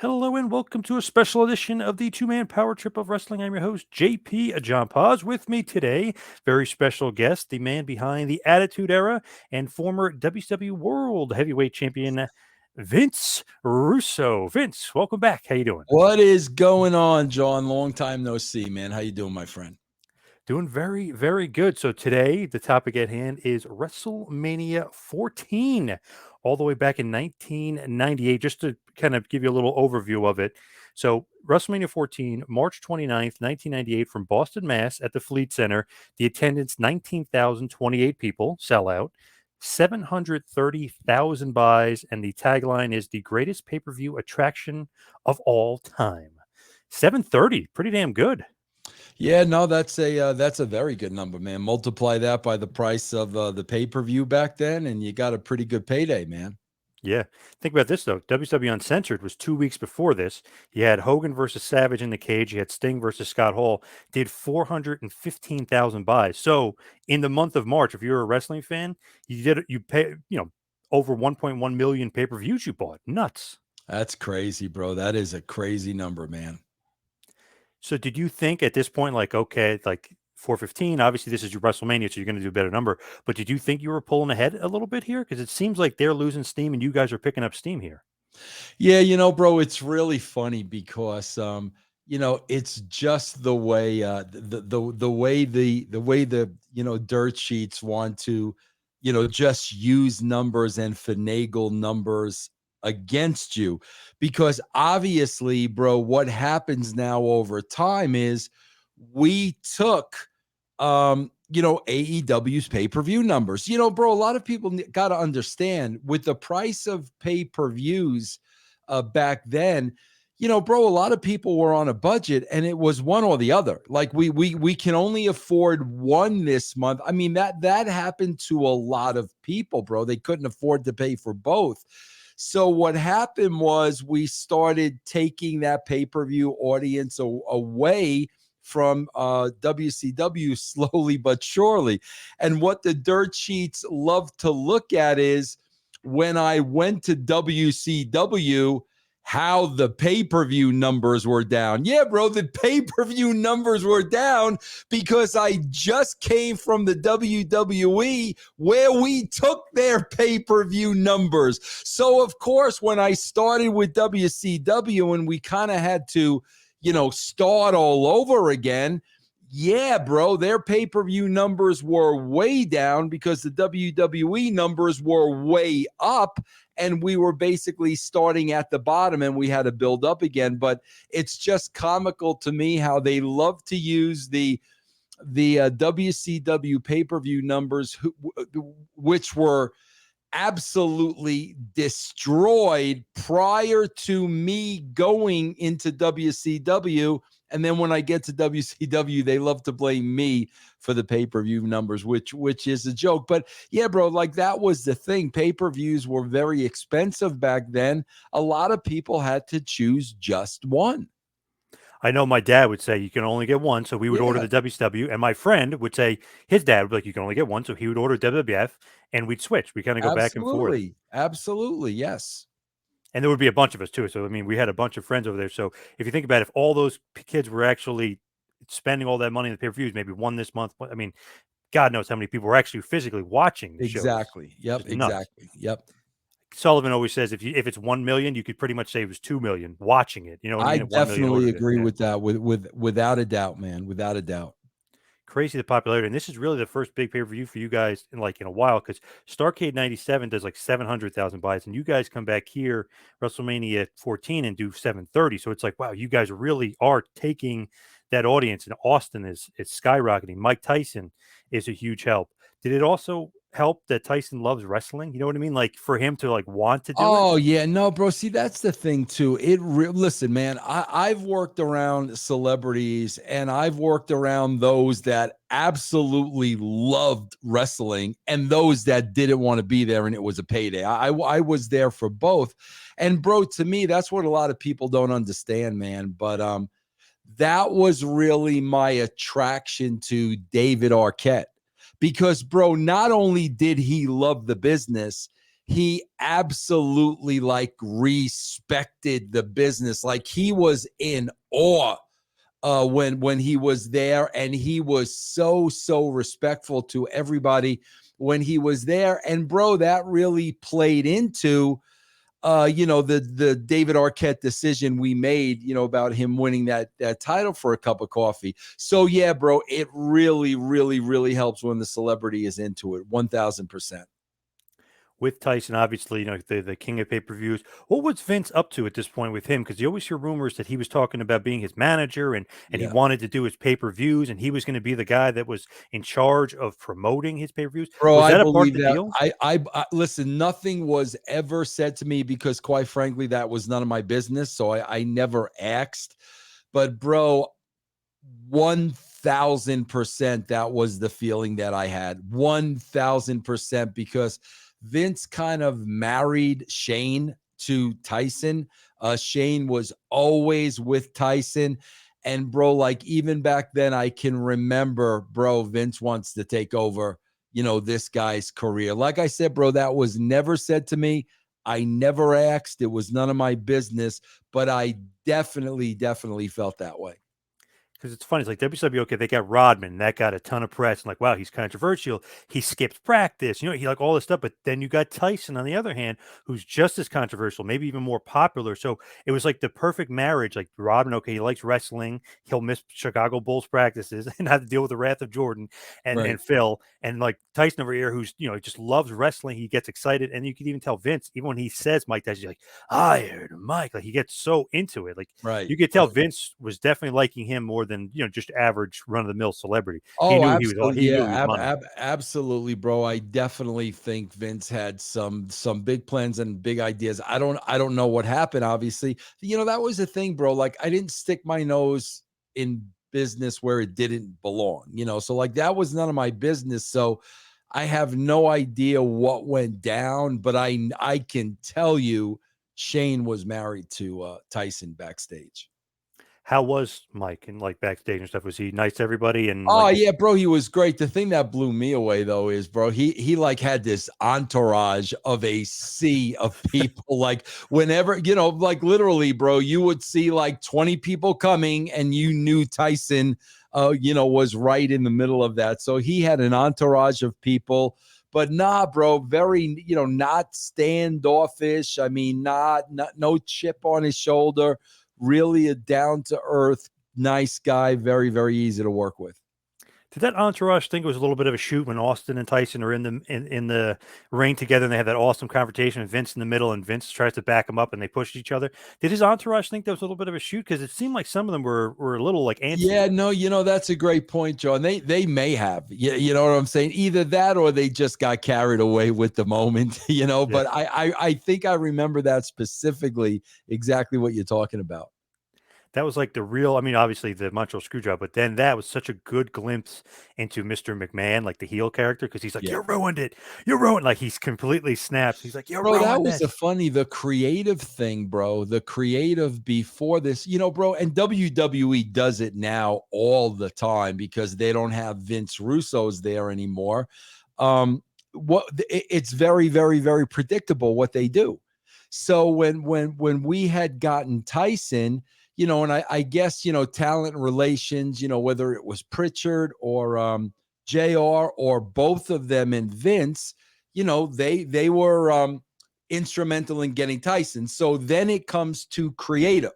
Hello and welcome to a special edition of the two-man power trip of wrestling. I'm your host, JP John Paz. With me today, very special guest, the man behind the Attitude Era and former WCW World Heavyweight Champion, Vince Russo. Vince, welcome back. How you doing? What is going on, John? Long time no see, man. How you doing, my friend? Doing very, very good. So today, the topic at hand is WrestleMania 14, all the way back in 1998, just to kind of give you a little overview of it. So WrestleMania 14, March 29th, 1998, from Boston, Mass. At the Fleet Center. The attendance, 19,028 people, sellout, 730,000 buys, and the tagline is the greatest pay-per-view attraction of all time. 730, pretty damn good. Yeah, no, that's a very good number, man. Multiply that by the price of the pay-per-view back then, and you got a pretty good payday, man. Yeah. Think about this, though. WCW Uncensored was 2 weeks before this. You had Hogan versus Savage in the cage. You had Sting versus Scott Hall. Did 415,000 buys. So in the month of March, if you're a wrestling fan, you pay, over 1.1 million pay-per-views you bought. Nuts. That's crazy, bro. That is a crazy number, man. So did you think at this point, like, okay, like 415, obviously this is your WrestleMania, so you're going to do a better number. But did you think you were pulling ahead a little bit here? Because it seems like they're losing steam and you guys are picking up steam here. Yeah, bro, it's really funny because it's just the way the way the dirt sheets want to, just use numbers and finagle numbers against you. Because obviously, bro, what happens now over time is we took AEW's pay-per-view numbers. Bro, a lot of people got to understand with the price of pay-per-views back then, bro, a lot of people were on a budget and it was one or the other. Like we can only afford one this month. I mean, that happened to a lot of people, bro. They couldn't afford to pay for both. So what happened was we started taking that pay-per-view audience away from WCW slowly but surely. And what the dirt sheets love to look at is when I went to WCW, how the pay-per-view numbers were down. Yeah, bro, the pay-per-view numbers were down because I just came from the WWE where we took their pay-per-view numbers. So, of course, when I started with WCW and we kind of had to start all over again. Yeah, bro, their pay-per-view numbers were way down because the WWE numbers were way up and we were basically starting at the bottom and we had to build up again. But it's just comical to me how they love to use the WCW pay-per-view numbers, which were absolutely destroyed prior to me going into WCW. And then when I get to WCW, they love to blame me for the pay-per-view numbers, which is a joke. But yeah, bro, like that was the thing. Pay-per-views were very expensive back then. A lot of people had to choose just one. I know my dad would say you can only get one, so we would order Yeah. the WCW, and my friend would say his dad would be like, you can only get one, so he would order WWF, and we'd switch. We kind of go back and forth. Absolutely. Yes. And there would be a bunch of us too. So I mean, we had a bunch of friends over there. So if you think about it, if all those kids were actually spending all that money on the pay-per-views, maybe one this month, I mean, God knows how many people were actually physically watching the shows. Exactly. Yep. Just nuts. Exactly. Yep. Sullivan always says if it's 1 million, you could pretty much say it was 2 million watching it. You know what I mean? I definitely agree with that, without a doubt, man. Without a doubt. Crazy the popularity, and this is really the first big pay-per-view for you guys in a while, because Starrcade 97 does like 700,000 buys, and you guys come back here WrestleMania 14 and do 730. So it's like, wow, you guys really are taking that audience, and Austin is skyrocketing. Mike Tyson is a huge help. Did it also help that Tyson loves wrestling? You know what I mean? Like for him to want to do it? Oh yeah, no, bro. See, that's the thing too. Listen, man, I've worked around celebrities and I've worked around those that absolutely loved wrestling and those that didn't want to be there and it was a payday. I was there for both. And bro, to me, that's what a lot of people don't understand, man. But that was really my attraction to David Arquette. Because, bro, not only did he love the business, he absolutely like respected the business. Like he was in awe when he was there, and he was so respectful to everybody when he was there. And bro, that really played into the David Arquette decision we made, about him winning that title for a cup of coffee. So yeah, bro, it really helps when the celebrity is into it. 1000%. With Tyson, obviously, the king of pay-per-views. What was Vince up to at this point with him? Because you always hear rumors that he was talking about being his manager, and he Yeah. wanted to do his pay-per-views, and he was going to be the guy that was in charge of promoting his pay-per-views. Bro, Was I that a part of believe the that. deal? I listen. Nothing was ever said to me because, quite frankly, that was none of my business. So I never asked. But, bro, 1000% that was the feeling that I had. 1000% because Vince kind of married Shane to Tyson. Shane was always with Tyson. And bro, like even back then, I can remember, bro, Vince wants to take over, this guy's career. Like I said, bro, that was never said to me. I never asked. It was none of my business, but I definitely felt that way. Because it's funny, it's like WCW, okay, they got Rodman, that got a ton of press, and like, wow, he's controversial. He skips practice, he like all this stuff. But then you got Tyson on the other hand, who's just as controversial, maybe even more popular. So it was like the perfect marriage. Like Rodman, okay, he likes wrestling, he'll miss Chicago Bulls practices and have to deal with the wrath of Jordan Right. and Phil, and like Tyson over here, who's just loves wrestling. He gets excited, and you can even tell Vince, even when he says Mike Tyson, he's like, I heard Mike, like he gets so into it, like. Right. You could tell Vince was definitely liking him more than just average run of the mill celebrity. He Oh, knew he was all absolutely. he knew Yeah, he was money. absolutely, bro. I definitely think Vince had some big plans and big ideas. I don't know what happened, obviously. That was the thing, bro. Like I didn't stick my nose in business where it didn't belong, So like that was none of my business. So I have no idea what went down, but I can tell you Shane was married to Tyson backstage. How was Mike and like backstage and stuff? Was he nice to everybody and Oh like yeah, bro, he was great. The thing that blew me away though is, bro, he like had this entourage of a sea of people. Like whenever, like literally, bro, you would see like 20 people coming and you knew Tyson was right in the middle of that. So he had an entourage of people, but nah, bro, very, not standoffish. I mean, not no chip on his shoulder, really a down to earth, nice guy, very easy to work with. did that entourage think it was a little bit of a shoot when Austin and Tyson are in the ring together and they have that awesome confrontation with Vince in the middle and Vince tries to back him up and they push each other? Did his entourage think that was a little bit of a shoot? Because it seemed like some of them were a little like antsy. Yeah, no, that's a great point, John. They may have, you know what I'm saying? Either that or they just got carried away with the moment, Yeah. But I think I remember that specifically, exactly what you're talking about. That was like the real, I mean, obviously the Montreal Screwjob, but then that was such a good glimpse into Mr. McMahon, like the heel character, because he's like, Yeah. "You ruined it. You ruined," like he's completely snaps. He's like, "You Bro, that ruined was this." the creative thing, bro. The creative before this, bro, and WWE does it now all the time because they don't have Vince Russo's there anymore. It's very predictable what they do. So when we had gotten Tyson, and I guess talent relations, whether it was Pritchard or JR or both of them and Vince, they were instrumental in getting Tyson. So then it comes to creative.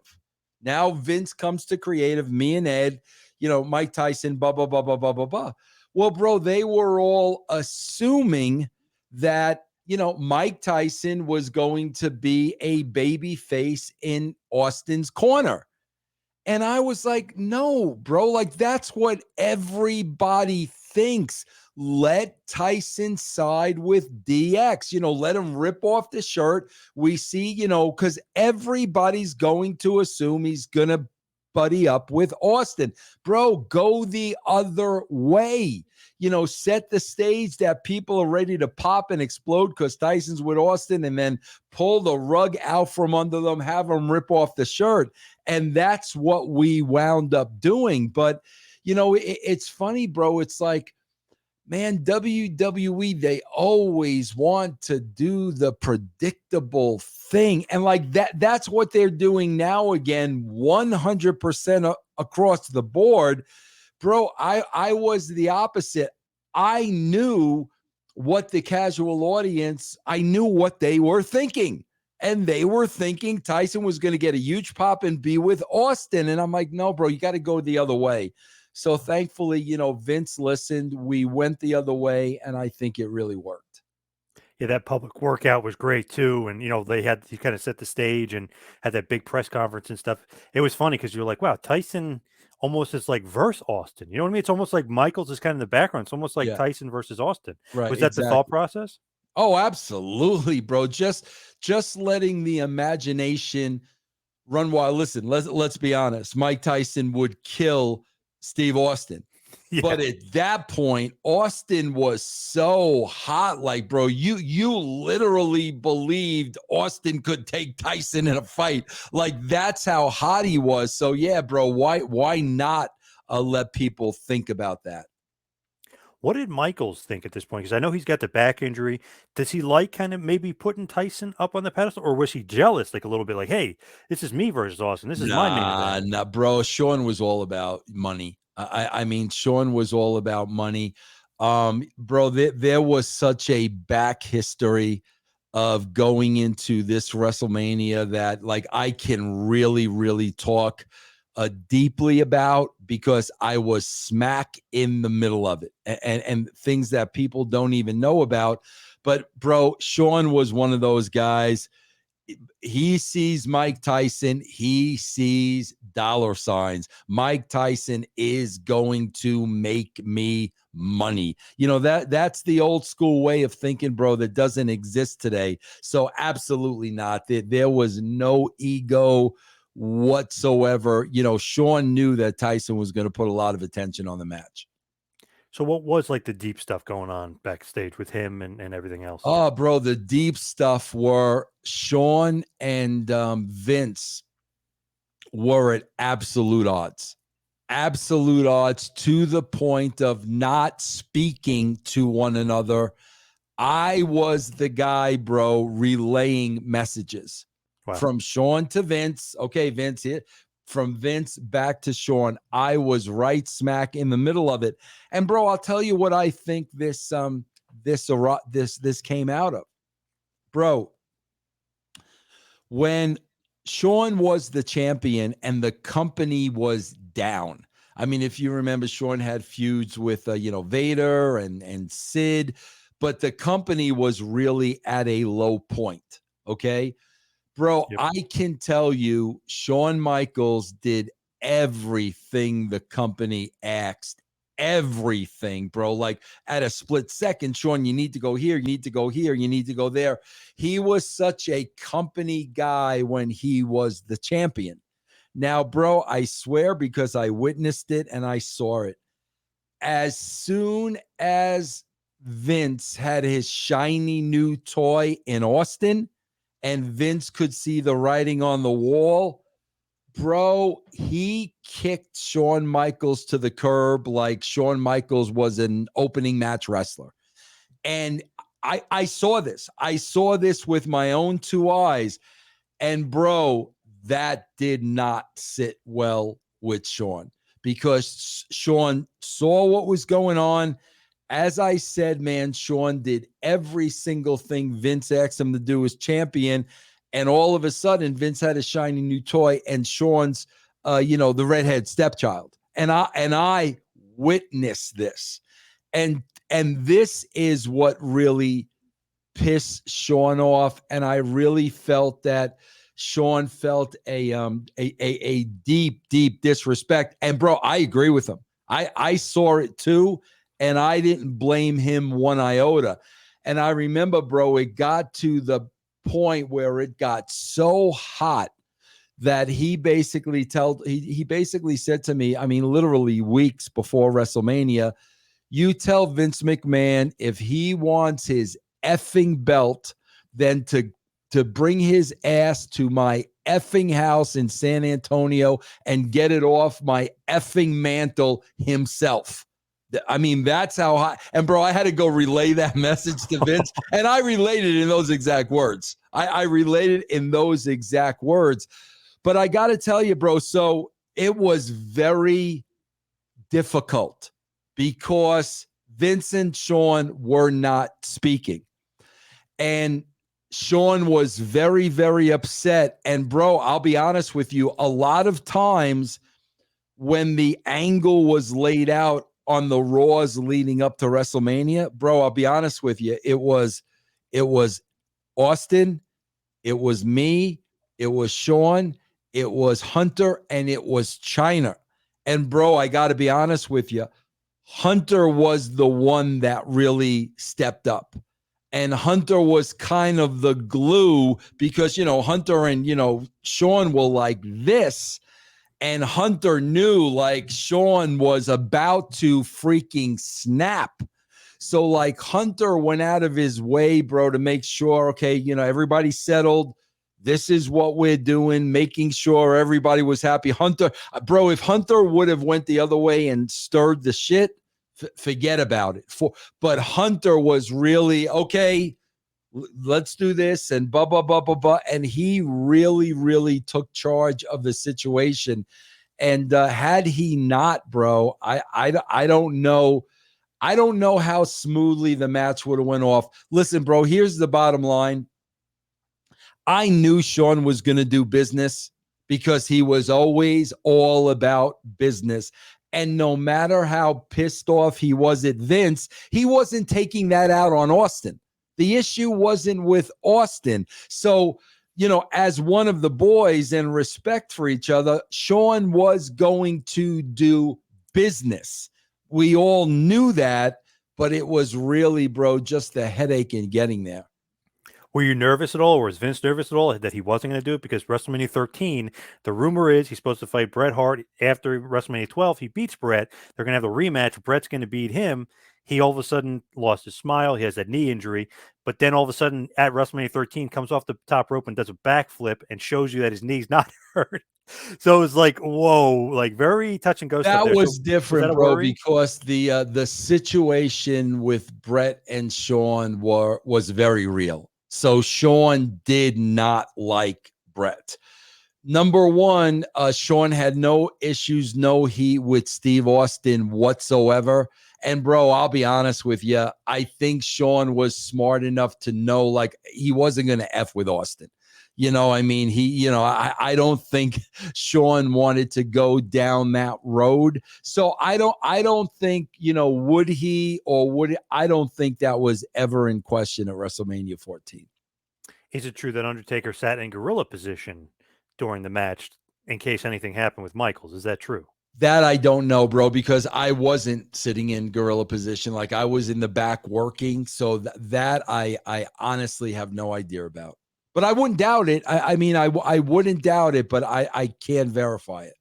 Now Vince comes to creative, me and Ed, Mike Tyson, blah, blah, blah, blah, blah, blah, blah. Well, bro, they were all assuming that, Mike Tyson was going to be a baby face in Austin's corner. And I was like, no, bro, like that's what everybody thinks. Let Tyson side with DX, let him rip off the shirt. We see, because everybody's going to assume he's going to buddy up with Austin. Bro, go the other way. Set the stage that people are ready to pop and explode because Tyson's with Austin, and then pull the rug out from under them, have them rip off the shirt. And that's what we wound up doing. But, it's funny, bro. It's like man, WWE, they always want to do the predictable thing. And like that's what they're doing now again, 100% across the board. Bro, I was the opposite. I knew what the casual audience, I knew what they were thinking. And they were thinking Tyson was going to get a huge pop and be with Austin. And I'm like, no, bro, you got to go the other way. So thankfully, Vince listened. We went the other way, and I think it really worked. Yeah, that public workout was great too, and they had he kind of set the stage and had that big press conference and stuff. It was funny because you're like, wow, Tyson almost is like versus Austin. You know what I mean? It's almost like Michaels is kind of in the background. It's almost like Yeah, Tyson versus Austin. right, Was that the thought exactly. process? Oh, absolutely, bro. Just letting the imagination run wild. Listen, let's be honest. Mike Tyson would kill Steve Austin. Yeah. But at that point, Austin was so hot. Like, bro, you literally believed Austin could take Tyson in a fight. Like, that's how hot he was. So yeah, bro, why not let people think about that? What did Michaels think at this point? Because I know he's got the back injury. Does he like kind of maybe putting Tyson up on the pedestal, or was he jealous, like a little bit, like, hey, this is me versus Austin. This is my main event. Nah, bro. Sean was all about money. I mean, Sean was all about money. Bro, there was such a back history of going into this WrestleMania that like I can really, really talk deeply about because I was smack in the middle of it and things that people don't even know about. But bro, Sean was one of those guys. He sees Mike Tyson, he sees dollar signs. Mike Tyson is going to make me money. That's the old school way of thinking, bro, that doesn't exist today. So absolutely not. There was no ego whatsoever. Sean knew that Tyson was going to put a lot of attention on the match. So what was like the deep stuff going on backstage with him and everything else? Oh, bro, the deep stuff were Sean and Vince were at absolute odds to the point of not speaking to one another. I was the guy, bro, relaying messages Wow. from Sean to Vince. Okay, Vince here. From Vince back to Sean. I was right smack in the middle of it. And bro, I'll tell you what I think this came out of. Bro, when Sean was the champion and the company was down. I mean, if you remember, Sean had feuds with Vader and Sid, but the company was really at a low point. Okay, bro, Yep. I can tell you, Shawn Michaels did everything the company asked. Everything, bro. Like at a split second, Sean, you need to go here, you need to go here, you need to go there. He was such a company guy when he was the champion. Now, bro, I swear because I witnessed it and I saw it. As soon as Vince had his shiny new toy in Austin and Vince could see the writing on the wall, bro, he kicked Shawn Michaels to the curb like Shawn Michaels was an opening match wrestler. And I saw this. I saw this with my own two eyes. And bro, that did not sit well with Sean because Sean saw what was going on. As I said, man, Sean did every single thing Vince asked him to do as champion. And all of a sudden, Vince had a shiny new toy and Sean's, the redhead stepchild. And I witnessed this. And this is what really pissed Sean off. And I really felt that Sean felt a deep, deep disrespect. And bro, I agree with him. I saw it too, and I didn't blame him one iota. And I remember, bro, it got to the point where it got so hot that he basically said to me, I mean, literally weeks before WrestleMania, you tell Vince McMahon if he wants his effing belt, then to bring his ass to my effing house in San Antonio and get it off my effing mantle himself. I mean, that's how high. And bro, I had to go relay that message to Vince, and I related in those exact words. I related in those exact words. But I got to tell you, bro, so it was very difficult because Vince and Sean were not speaking. And Sean was very, very upset. And bro, I'll be honest with you, a lot of times when the angle was laid out on the Raws leading up to WrestleMania, bro, I'll be honest with you, it was Austin, it was me, it was Sean, it was Hunter, and it was China. And bro, I got to be honest with you, Hunter was the one that really stepped up. And Hunter was kind of the glue because, Hunter and, Sean were like this. And Hunter knew like Sean was about to freaking snap. So like Hunter went out of his way, bro, to make sure, okay, everybody settled. This is what we're doing, making sure everybody was happy. Hunter, bro, if Hunter would have went the other way and stirred the shit, forget about it. But Hunter was really, okay, let's do this and blah, blah, blah, blah, blah. And he really, really took charge of the situation. And had he not, bro, I don't know. I don't know how smoothly the match would have went off. Listen, bro, here's the bottom line. I knew Sean was going to do business because he was always all about business. And no matter how pissed off he was at Vince, he wasn't taking that out on Austin. The issue wasn't with Austin. So, as one of the boys and respect for each other, Sean was going to do business. We all knew that, but it was really, bro, just the headache in getting there. Were you nervous at all, or was Vince nervous at all that he wasn't going to do it? Because WrestleMania 13, the rumor is he's supposed to fight Bret Hart after WrestleMania 12. He beats Bret. They're going to have the rematch. Bret's going to beat him. He all of a sudden lost his smile. He has that knee injury. But then all of a sudden at WrestleMania 13 comes off the top rope and does a backflip and shows you that his knee's not hurt. So it was like, whoa, like very touch and go stuff That there. was So was that different, a bro, worry? because the situation with Bret and Sean was very real. So Sean did not like Bret. Number one, Sean had no issues, no heat with Steve Austin whatsoever. And bro, I'll be honest with you. I think Sean was smart enough to know like he wasn't going to F with Austin. I mean, I don't think Sean wanted to go down that road. So I don't think, would he or would I don't think that was ever in question at WrestleMania 14. Is it true that Undertaker sat in gorilla position during the match in case anything happened with Michaels? Is that true? That I don't know, bro, because I wasn't sitting in gorilla position. Like I was in the back working. So that I honestly have no idea about. But I wouldn't doubt it. I mean, I wouldn't doubt it, but I can't verify it.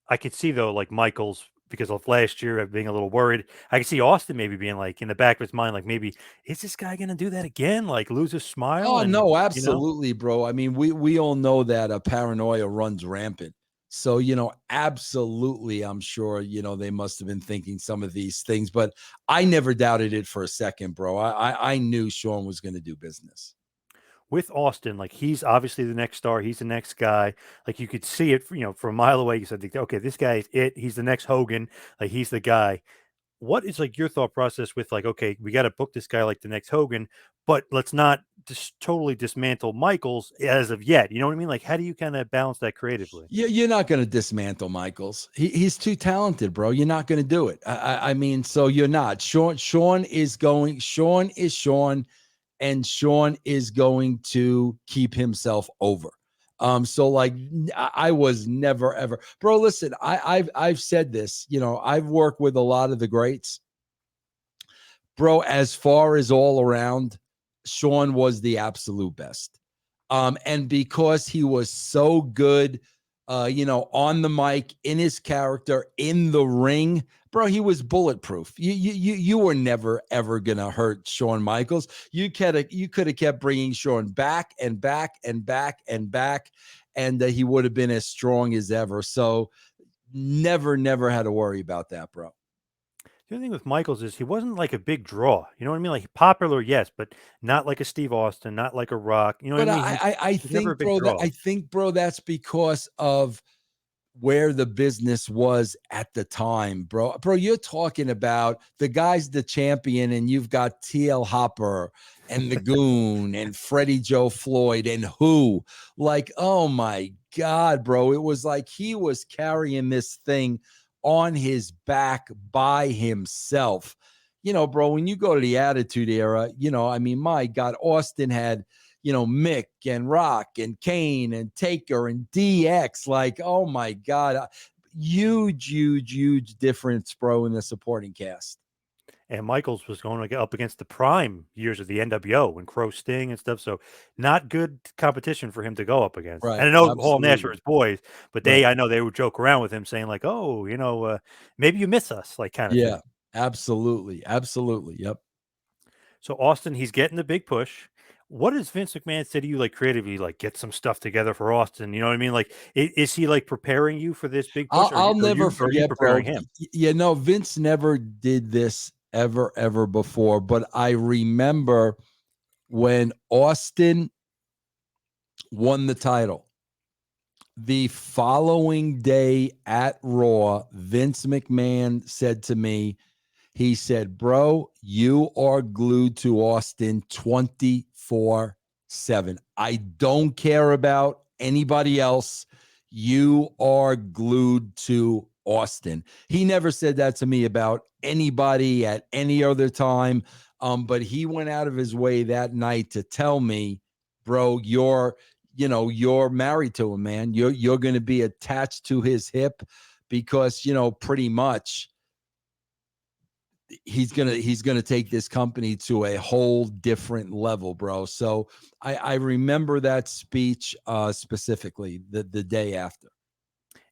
I could see though, like Michaels, because of last year of being a little worried. I could see Austin maybe being like in the back of his mind, like maybe is this guy going to do that again? Like lose his smile Oh and no, absolutely, bro. I mean, we all know that paranoia runs rampant. So, absolutely, I'm sure, they must have been thinking some of these things, but I never doubted it for a second, bro. I knew Sean was going to do business. with Austin, like he's obviously the next star. He's the next guy. Like you could see it, from a mile away. You said, okay, this guy is it. He's the next Hogan. Like he's the guy. What is like your thought process with like, okay, we got to book this guy like the next Hogan, but let's not just totally dismantle Michaels as of yet. You know what I mean? Like, how do you kind of balance that creatively? You're not going to dismantle Michaels. He's too talented, bro. You're not going to do it. I mean, so you're not. Sean is going. Sean is Sean, and Sean is going to keep himself over. So like I was never ever, bro. Listen, I've said this. I've worked with a lot of the greats, bro. As far as all around, Sean was the absolute best. And because he was so good, on the mic, in his character, in the ring, bro, he was bulletproof. You were never ever gonna hurt Shawn Michaels. You could have kept bringing Shawn back and back and back and back, and he would have been as strong as ever. So never had to worry about that, bro. The other thing with Michaels is he wasn't like a big draw. You know what I mean? Like popular, yes, but not like a Steve Austin, not like a Rock. You know what I But mean? I He was never a think, big bro, draw. that's because of where the business was at the time, bro. Bro, you're talking about the guy's the champion, and you've got TL Hopper and the Goon and Freddie Joe Floyd and who, like, oh my God, bro. It was like he was carrying this thing on his back by himself. Bro, when you go to the Attitude Era, I mean, my God, Austin had Mick and Rock and Kane and Taker and DX. Like, oh my God. Huge, huge, huge difference, bro, in the supporting cast. And Michaels was going to get up against the prime years of the NWO and Crow Sting and stuff. So not good competition for him to go up against. And Right. I know Hall and Nash are Absolutely. his boys, but Right. I know they would joke around with him saying like, oh, maybe you miss us, like kind of Yeah. thing. Absolutely. Absolutely. Yep. So Austin, he's getting the big push. What does Vince McMahon say to you, like creatively, like get some stuff together for Austin? You know what I mean? Like, is he like preparing you for this big push, I'll never are you forget, bro. preparing him? Vince never did this ever before, but I remember when Austin won the title. The following day at Raw, Vince McMahon said to me, he said, bro, you are glued to Austin 24/7. I don't care about anybody else. You are glued to Austin. He never said that to me about anybody at any other time. But he went out of his way that night to tell me, bro, you're married to him, man. You're going to be attached to his hip because, pretty much he's gonna take this company to a whole different level, bro. So I remember that speech specifically the day after.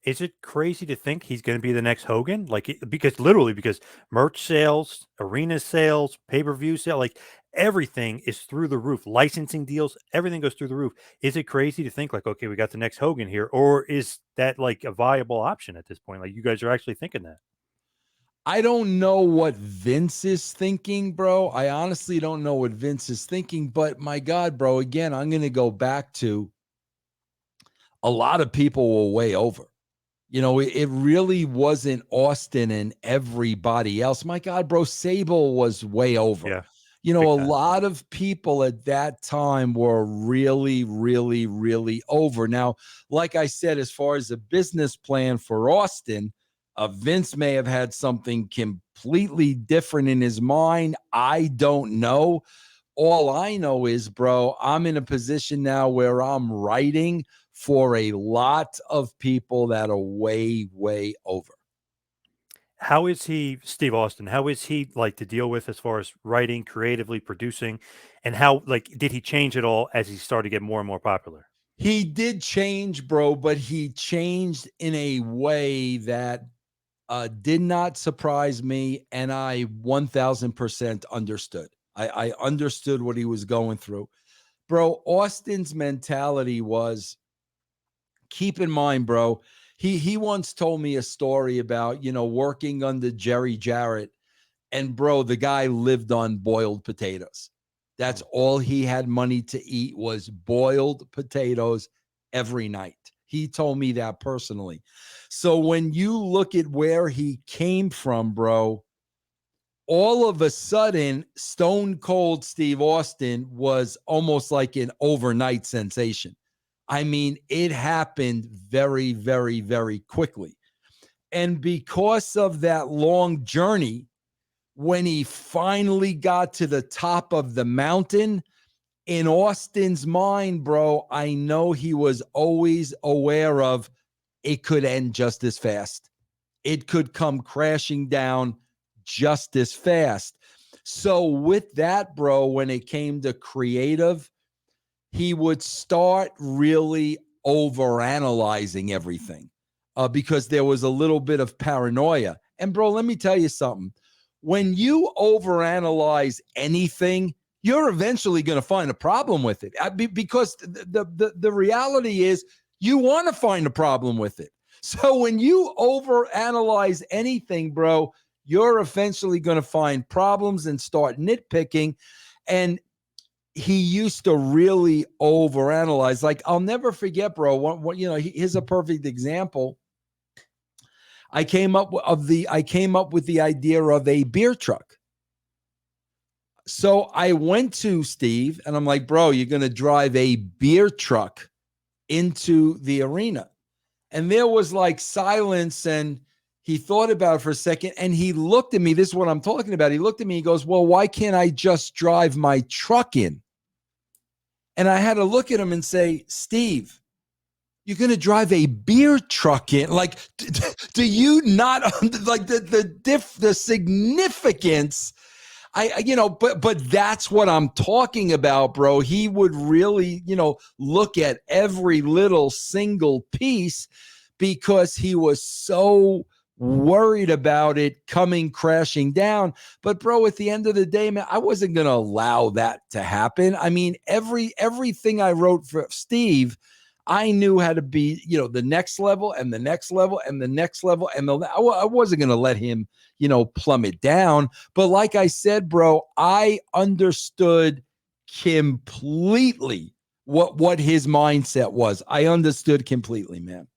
Is it crazy to think he's going to be the next Hogan? Like, because literally, because merch sales, arena sales, pay per view sale, like everything is through the roof. Licensing deals, everything goes through the roof. Is it crazy to think like, okay, we got the next Hogan here, or is that like a viable option at this point? Like, you guys are actually thinking that? I don't know what Vince is thinking, bro. I honestly don't know what Vince is thinking, but my God, bro, again, I'm going to go back to a lot of people were way over. It really wasn't Austin and everybody else. My God, bro, Sable was way over. Yeah, A big time. lot of people at that time were really, really, really over. Now, like I said, as far as the business plan for Austin, Vince may have had something completely different in his mind. I don't know. All I know is, bro, I'm in a position now where I'm writing for a lot of people that are way, way over. How is he, Steve Austin? How is he like to deal with as far as writing, creatively producing, and how like did he change it all as he started to get more and more popular? He did change, bro, but he changed in a way that did not surprise me. And I 1000% understood. I understood what he was going through. Bro, Austin's mentality was, keep in mind, bro, he once told me a story about, working under Jerry Jarrett. And bro, the guy lived on boiled potatoes. That's Mm. all he had money to eat was boiled potatoes every night. He told me that personally. So when you look at where he came from, bro, all of a sudden, Stone Cold Steve Austin was almost like an overnight sensation. I mean, it happened very, very, very quickly. And because of that long journey, when he finally got to the top of the mountain, in Austin's mind, bro, I know he was always aware of it could end just as fast. It could come crashing down just as fast. So, with that, bro, when it came to creative, he would start really overanalyzing everything because there was a little bit of paranoia. And, bro, let me tell you something. When you overanalyze anything, you're eventually going to find a problem with it because the reality is you want to find a problem with it. So when you overanalyze anything, bro, you're eventually going to find problems and start nitpicking. And he used to really overanalyze. Like, I'll never forget, bro. Here's a perfect example. I came up with the idea of a beer truck. So I went to Steve and I'm like, bro, you're going to drive a beer truck into the arena. And there was like silence, and he thought about it for a second and he looked at me. This is what I'm talking about. He looked at me. He goes, well, why can't I just drive my truck in? And I had to look at him and say, Steve, you're going to drive a beer truck in? Like, do you not like the significance? But that's what I'm talking about, bro. He would really, look at every little single piece because he was so worried about it coming crashing down. But bro, at the end of the day, man, I wasn't going to allow that to happen. I mean, everything I wrote for Steve, I knew how to be, the next level and the next level and the next level. And I wasn't going to let him, plummet down. But like I said, bro, I understood completely what his mindset was. I understood completely, man.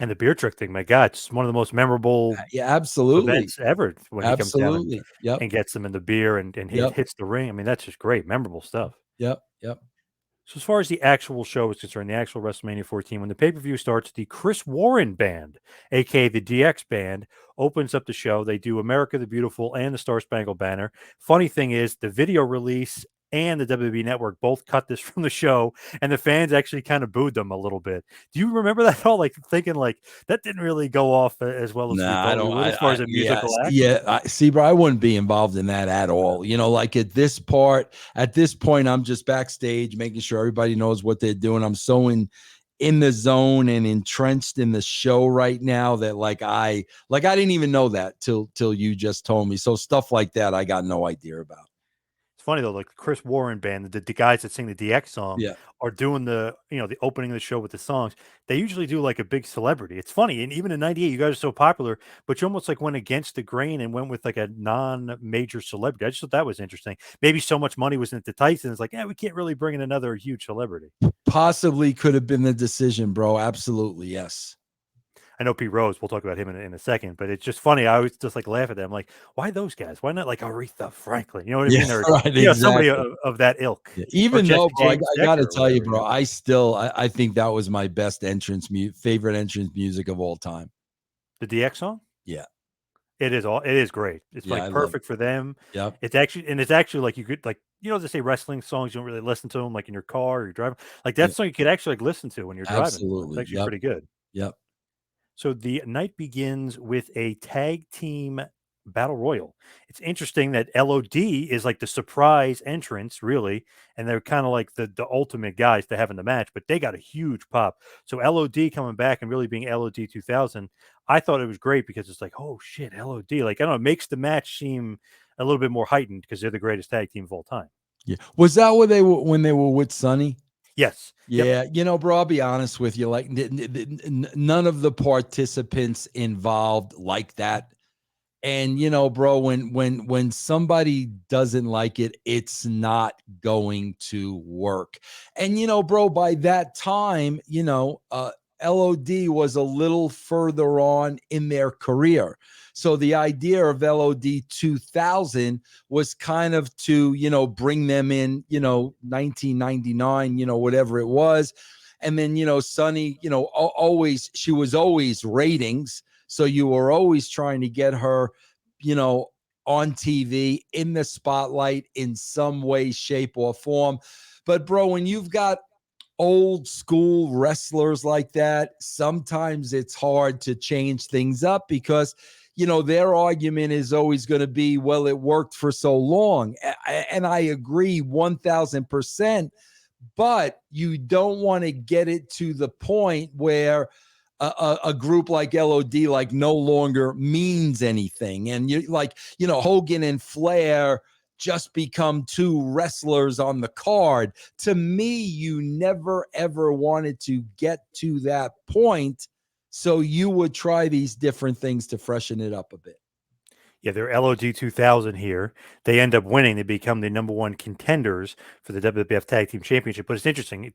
And the beer truck thing, my God, it's one of the most memorable Yeah, absolutely. events ever when he comes down Absolutely. Yep. and gets them in the beer and Yep. hits the ring. I mean, that's just great, memorable stuff. Yep. Yep. So as far as the actual show is concerned, the actual WrestleMania 14, when the pay-per-view starts, the Chris Warren Band, aka the DX Band, opens up the show. They do America the Beautiful and the Star Spangled Banner. Funny thing is, the video release and the WWE Network both cut this from the show, and the fans actually kind of booed them a little bit. Do you remember that at all? Like thinking like that didn't really go off as well as we Nah, I thought we don't. would as far as a Yeah, musical act. yeah. See, bro, I wouldn't be involved in that at all. Like at this point, I'm just backstage making sure everybody knows what they're doing. I'm so in the zone and entrenched in the show right now that I didn't even know that till you just told me. So stuff like that, I got no idea about. It's funny though, like the Chris Warren Band, the guys that sing the DX song Yeah. are doing the opening of the show with the songs. They usually do like a big celebrity. It's funny, and even in '98, you guys are so popular, but you almost like went against the grain and went with like a non-major celebrity. I just thought that was interesting. Maybe so much money was into Tyson, it's like, yeah, we can't really bring in another huge celebrity. Possibly could have been the decision, bro. Absolutely, yes. I know Pete Rose. We'll talk about him in a second, but it's just funny. I always just like laugh at them. Like, why those guys? Why not like Aretha Franklin? You know what I mean? Or Right, somebody exactly. of that ilk. Yeah, Or even Jesse though, bro, I James got to Decker or tell you, whatever. bro, I think that was my best favorite entrance music of all time. The DX song. Yeah, It is great. It's yeah, like I love it. perfect for them. Yep. It's actually like you could like they say wrestling songs you don't really listen to them like in your car or you're driving. Like that Yeah, song you could actually like listen to when you're driving. It's absolutely. actually Yep. pretty good. Yep. So the night begins with a tag team battle royal. It's interesting that LOD is like the surprise entrance, really, and they're kind of like the ultimate guys to have in the match, but they got a huge pop. So LOD coming back and really being LOD 2000, I thought it was great because it's like, oh shit, LOD. Like, I don't know, it makes the match seem a little bit more heightened because they're the greatest tag team of all time. Yeah. Was that what they were when they were with Sonny? Yes. Yeah, bro, I'll be honest with you. Like, none of the participants involved like that. And bro, when somebody doesn't like it, it's not going to work. And bro, by that time, LOD was a little further on in their career. So the idea of LOD 2000 was kind of to, bring them in, 1999, whatever it was. And then, Sunny, she was always ratings. So you were always trying to get her, on TV, in the spotlight in some way, shape, or form. But bro, when you've got old school wrestlers like that, sometimes it's hard to change things up because their argument is always going to be, well, it worked for so long. And I agree 1000%, but you don't want to get it to the point where a group like LOD like no longer means anything. And you like, Hogan and Flair just become two wrestlers on the card. To me, you never ever wanted to get to that point. So you would try these different things to freshen it up a bit. Yeah, they're LOD 2000 here. They end up winning. They become the number one contenders for the WWF Tag Team Championship. But it's interesting.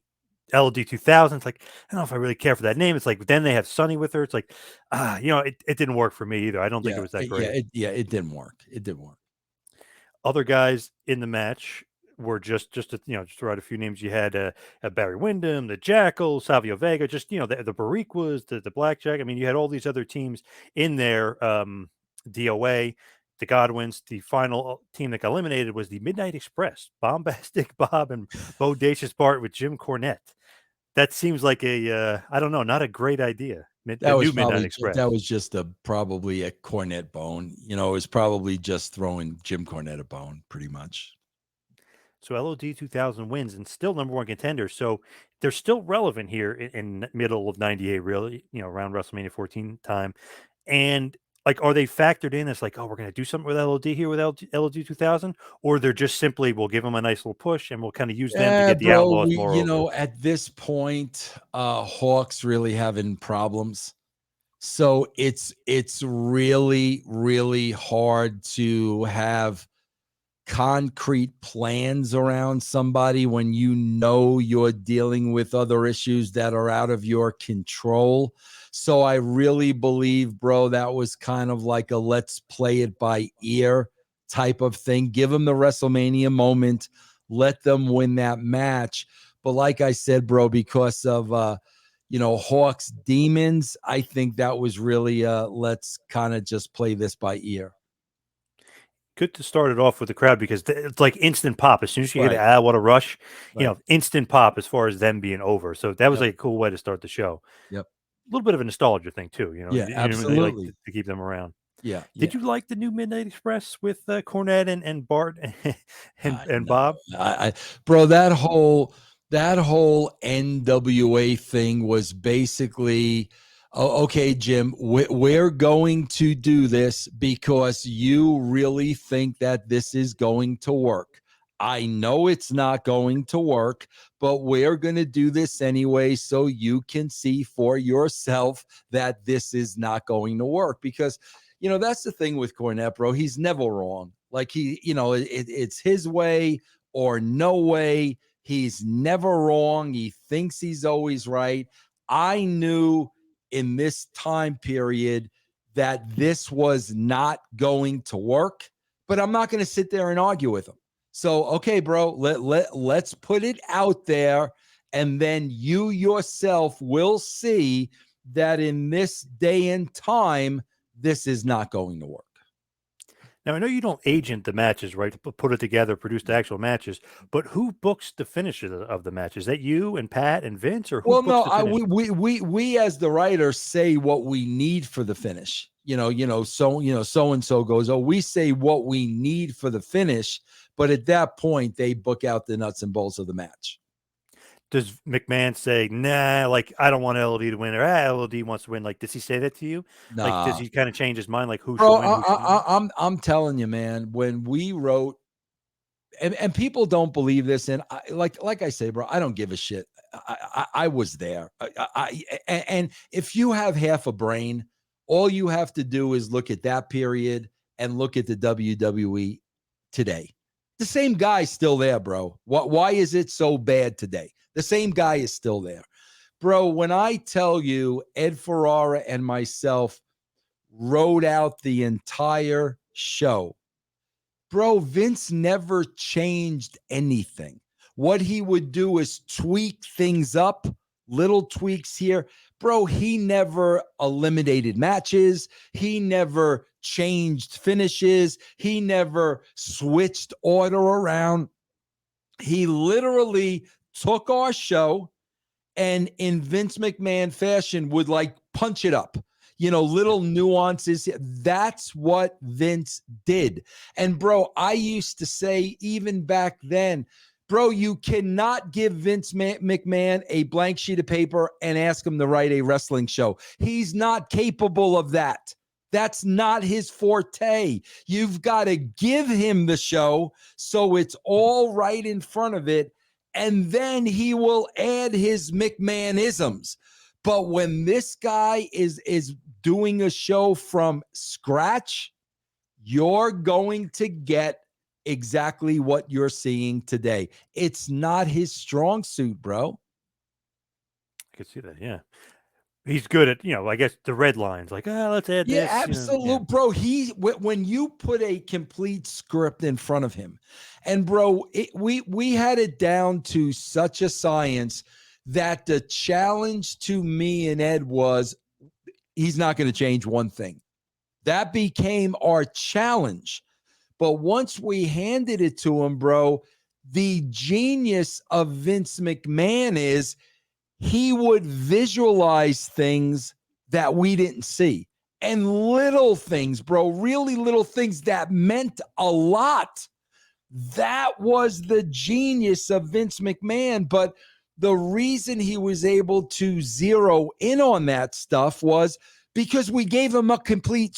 LOD 2000, it's like, I don't know if I really care for that name. It's like, then they have Sunny with her. It's like, it didn't work for me either. I don't think it was that great. It didn't work. It didn't work. Other guys in the match were just to, just to write a few names. You had Barry Windham, the Jackal, Savio Vega, just the Bariquas, the Blackjack. I mean, you had all these other teams in there. DOA, the Godwins. The final team that got eliminated was the Midnight Express, Bombastic Bob and Bodacious Bart with Jim Cornette. That seems like I don't know, not a great idea. The new Midnight That Express. was just probably a Cornette bone. It was probably just throwing Jim Cornette a bone, pretty much. So LOD 2000 wins and still number one contender. So they're still relevant here in middle of 98, really, around WrestleMania 14 time. And like, are they factored in as like, oh, we're going to do something with LOD here with LOD 2000? Or they're just simply, we'll give them a nice little push and we'll kind of use them to Yeah, get the bro. Outlaws more over. At this point, Hawks really having problems. So it's really, really hard to have concrete plans around somebody when you're dealing with other issues that are out of your control. So I really believe, bro, that was kind of like a let's play it by ear type of thing. Give them the WrestleMania moment, let them win that match. But like I said, bro, because of Hawks Demons, I think that was really let's kind of just play this by ear. Good to start it off with the crowd because it's like instant pop. As soon as you Right. hear what a rush, Right. instant pop as far as them being over. So that was Yep. like a cool way to start the show. Yep. A little bit of a nostalgia thing too, Yeah, they like absolutely. to keep them around. Yeah, Did yeah. you like the new Midnight Express with Cornette and Bart and No, Bob? bro, that whole NWA thing was basically, oh, okay, Jim, we're going to do this because you really think that this is going to work. I know it's not going to work, but we're going to do this anyway so you can see for yourself that this is not going to work. Because, that's the thing with Cornette, bro. He's never wrong. Like it's his way or no way. He's never wrong. He thinks he's always right. I knew in this time period that this was not going to work, but I'm not going to sit there and argue with him. So, okay, bro, let's put it out there, and then you yourself will see that in this day and time, this is not going to work. Now I know you don't agent the matches, right? Put it together, produce the actual matches, but who books the finishes of the match? Is that you and Pat and Vince, or who Well, books no, the finish? we as the writers say what we need for the finish. So and so goes, oh, we say what we need for the finish, but at that point they book out the nuts and bolts of the match. Does McMahon say, nah, like I don't want LOD to win, or LOD wants to win? Like, does he say that to you? Like, does Nah, he kind of change his mind, like who should bro, win, who shouldn't win? I'm telling you, man, when we wrote, and people don't believe this, and like I say, bro, I don't give a shit. I was there. And if you have half a brain, all you have to do is look at that period and look at the WWE today. The same guy's still there, bro. Why is it so bad today? The same guy is still there, bro. When I tell you, Ed Ferrara and myself wrote out the entire show. Bro, Vince never changed anything. What he would do is tweak things up, little tweaks here. Bro, he never eliminated matches. He never changed finishes. He never switched order around. He literally took our show and in Vince McMahon fashion would like punch it up. Little nuances. That's what Vince did. And bro, I used to say even back then, bro, you cannot give Vince McMahon a blank sheet of paper and ask him to write a wrestling show. He's not capable of that. That's not his forte. You've got to give him the show so it's all right in front of it, and then he will add his McMahonisms. But when this guy is doing a show from scratch, you're going to get exactly what you're seeing today. It's not his strong suit, bro. I could see that. Yeah, he's good at I guess the red lines, like let's add Yeah, this. Yeah. absolute, bro. When you put a complete script in front of him, and bro, we had it down to such a science that the challenge to me and Ed was he's not going to change one thing. That became our challenge. But once we handed it to him, bro, the genius of Vince McMahon is he would visualize things that we didn't see, and little things, bro, really little things that meant a lot. That was the genius of Vince McMahon. But the reason he was able to zero in on that stuff was because we gave him a complete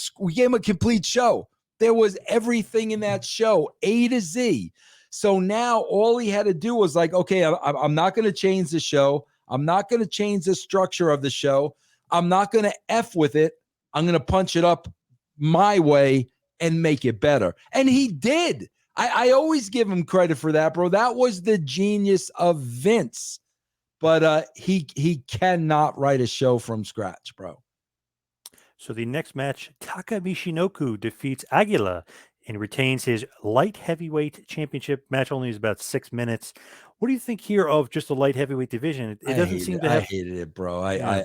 show. There was everything in that show, A to Z. So now all he had to do was like, okay, I'm not going to change the show. I'm not going to change the structure of the show. I'm not going to F with it. I'm going to punch it up my way and make it better. And he did. I always give him credit for that, bro. That was the genius of Vince. But he cannot write a show from scratch, bro. So the next match, Taka Michinoku defeats Aguila and retains his light heavyweight championship. Match only is about 6 minutes. What do you think here of just the light heavyweight division? It doesn't seem to I have. hated it, bro. Yeah.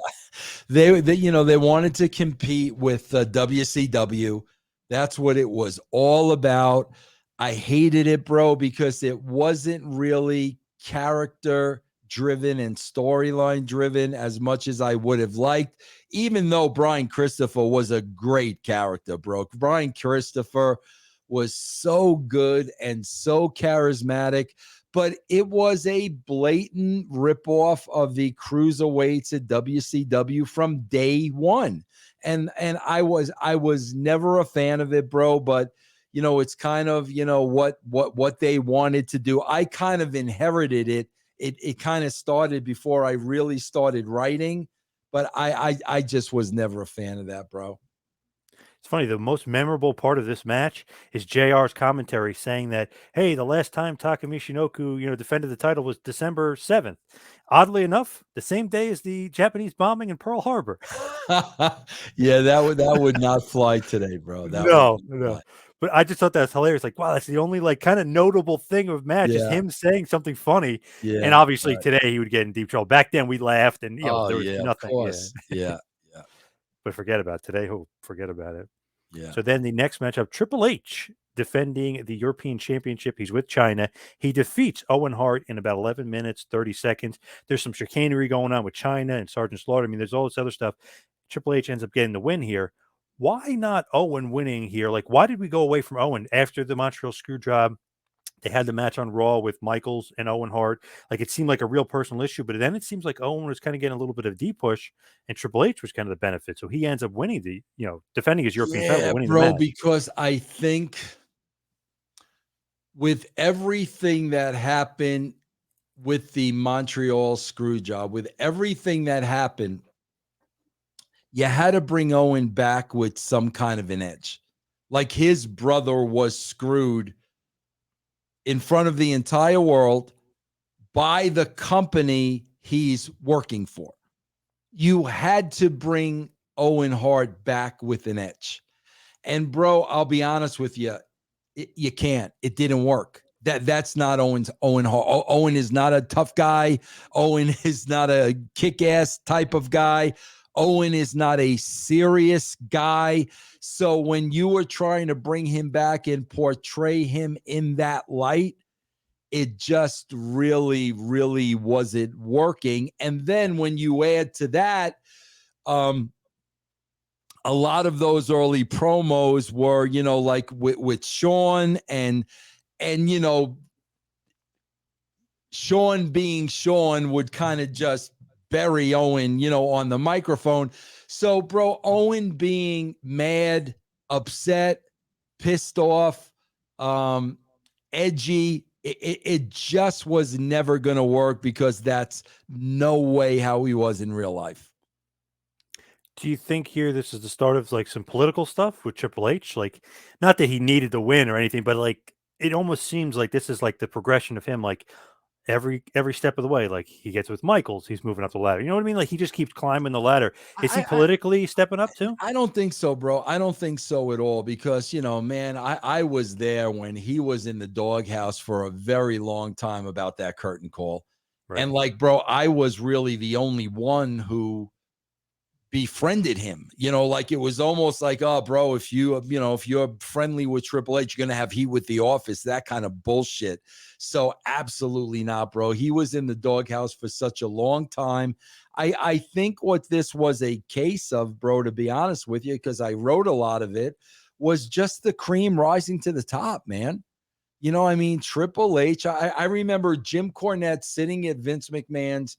They they wanted to compete with WCW. That's what it was all about. I hated it, bro, because it wasn't really character driven and storyline driven as much as I would have liked, even though Brian Christopher was a great character, bro. Brian Christopher was so good and so charismatic, but it was a blatant ripoff of the cruiserweights at WCW from day one. And I was never a fan of it, bro, but it's kind of, what they wanted to do. I kind of inherited it. It kind of started before I really started writing, but I just was never a fan of that, bro. It's funny, the most memorable part of this match is JR's commentary saying that, hey, the last time Taka Michinoku, defended the title was December 7th. Oddly enough, the same day as the Japanese bombing in Pearl Harbor. Yeah, that would not fly today, bro. That would No, not no. fly. But I just thought that was hilarious. Like, wow, that's the only like kind of notable thing of match is Yeah, him saying something funny. And yeah, obviously right. today he would get in deep trouble. Back then we laughed and Oh there was yeah, of nothing. Yeah. course. Yeah, yeah, But forget about it. Today. Oh, forget about it. yeah. So then the next matchup, Triple H defending the European Championship. He's with China. He defeats Owen Hart in about 11 minutes, 30 seconds. There's some chicanery going on with China and Sergeant Slaughter. I mean, there's all this other stuff. Triple H ends up getting the win here. Why not Owen winning here? Like, why did we go away from Owen after the Montreal screw job? They had the match on Raw with Michaels and Owen Hart. Like, it seemed like a real personal issue, but then it seems like Owen was kind of getting a little bit of a deep push, and Triple H was kind of the benefit. So he ends up winning defending his European title, Yeah, but winning the bro, match. because I think with everything that happened with the Montreal screw job, with everything that happened, you had to bring Owen back with some kind of an edge. Like his brother was screwed in front of the entire world by the company he's working for. You had to bring Owen Hart back with an edge. And bro, I'll be honest with you, you can't. It didn't work. That's not Owen Hart. Owen is not a tough guy. Owen is not a kick-ass type of guy. Owen is not a serious guy. So when you were trying to bring him back and portray him in that light, it just really, really wasn't working. And then when you add to that, a lot of those early promos were, like with Sean and Sean being Sean would kind of just bury Owen, on the microphone. So, bro, Owen being mad, upset, pissed off, edgy, it just was never going to work because that's no way how he was in real life. Do you think here this is the start of like some political stuff with Triple H? Like, not that he needed to win or anything, but like it almost seems like this is like the progression of him. Like every step of the way, like he gets with Michaels, he's moving up the ladder. You know what I mean? Like he just keeps climbing the ladder. Is he I, politically stepping up too? I don't think so, bro. I don't think so at all because, man, I was there when he was in the doghouse for a very long time about that curtain call. Right. And like, bro, I was really the only one who befriended him. Like it was almost like, oh, bro, if you're friendly with Triple H, you're gonna have heat with the office, that kind of bullshit. So absolutely not, bro. He was in the doghouse for such a long time. I think what this was a case of, bro, to be honest with you, because I wrote a lot of it, was just the cream rising to the top, man. I mean, Triple H. I remember Jim Cornette sitting at Vince McMahon's,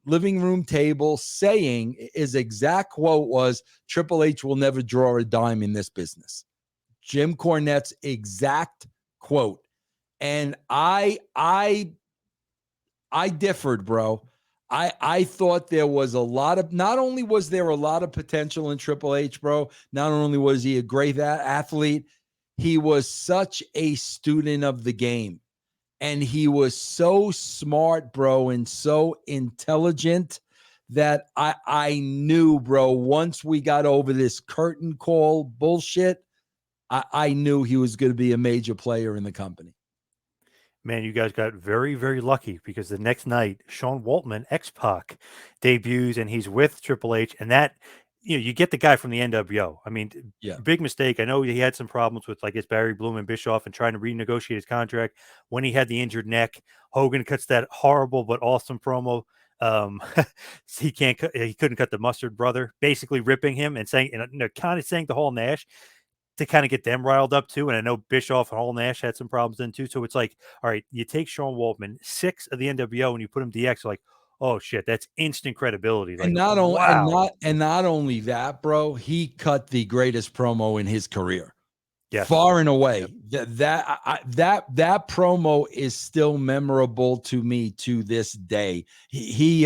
living room table saying his exact quote was, Triple H will never draw a dime in this business. Jim Cornette's exact quote. And I differed, bro. I thought there was a lot of, not only was there a lot of potential in Triple H, bro, not only was he a great athlete, he was such a student of the game. And he was so smart, bro, and so intelligent that I knew, bro, once we got over this curtain call bullshit, I knew he was going to be a major player in the company. Man, you guys got very, very lucky because the next night, Sean Waltman, X Pac, debuts and he's with Triple H. And that, you get the guy from the NWO. I mean, Yeah. big mistake. I know he had some problems with, like, Barry Bloom and Bischoff and trying to renegotiate his contract when he had the injured neck. Hogan cuts that horrible but awesome promo. Um, he couldn't cut the Mustard Brother, basically ripping him and saying, kind of saying the whole Nash to kind of get them riled up too. And I know Bischoff and Hall Nash had some problems then too. So it's like, all right, you take Sean Waltman, 6 of the NWO, and you put him DX, like, oh shit, that's instant credibility. And Like, not only wow. and not only that, bro, he cut the greatest promo in his career. Yes. Far and Yep. away. That promo is still memorable to me to this day. He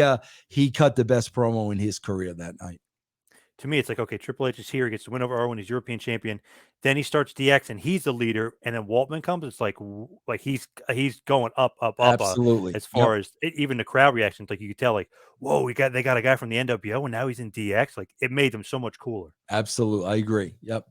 cut the best promo in his career that night. To me, it's like, okay, Triple H is here, he gets to win over Owen, he's European champion. Then he starts DX and he's the leader, and then Waltman comes. It's like he's going up, up, up, Absolutely. as Yep. far as even the crowd reactions. Like you could tell, like, whoa, they got a guy from the NWO, and now he's in DX. Like it made them so much cooler. Absolutely. I agree. Yep.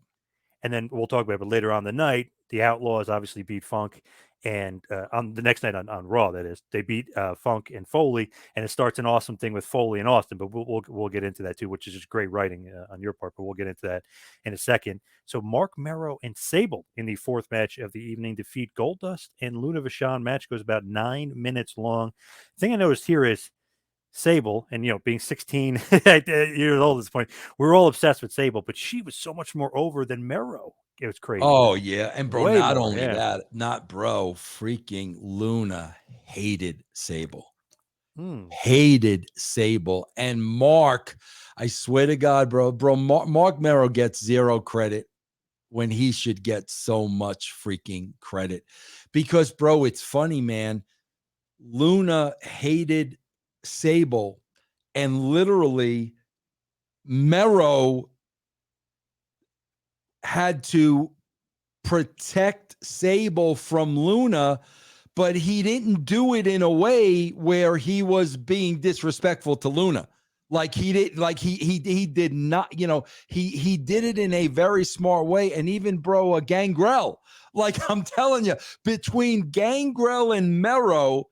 And then we'll talk about it, but later on the night, the Outlaws obviously beat Funk, and on the next night on Raw, that is, they beat Funk and Foley, and it starts an awesome thing with Foley and Austin. But we'll get into that too, which is just great writing on your part. But we'll get into that in a second. So Mark Merrow and Sable in the 4th match of the evening defeat Goldust and Luna Vachon. Match goes about 9 minutes long. The thing I noticed here is Sable, and being 16 years old at this point, we're all obsessed with Sable, but she was so much more over than Merrow. It was crazy. Oh, yeah. And bro, Way not more, only yeah. that, not bro, freaking Luna hated Sable. Hmm. Hated Sable. And Mark, I swear to God, bro, Mark Merrow gets zero credit when he should get so much freaking credit. Because, bro, it's funny, man. Luna hated Sable, and literally Merrow had to protect Sable from Luna, but he didn't do it in a way where he was being disrespectful to Luna. Like he did, like he did not, he did it in a very smart way. And even bro, a Gangrel, like I'm telling you, between Gangrel and Merrow,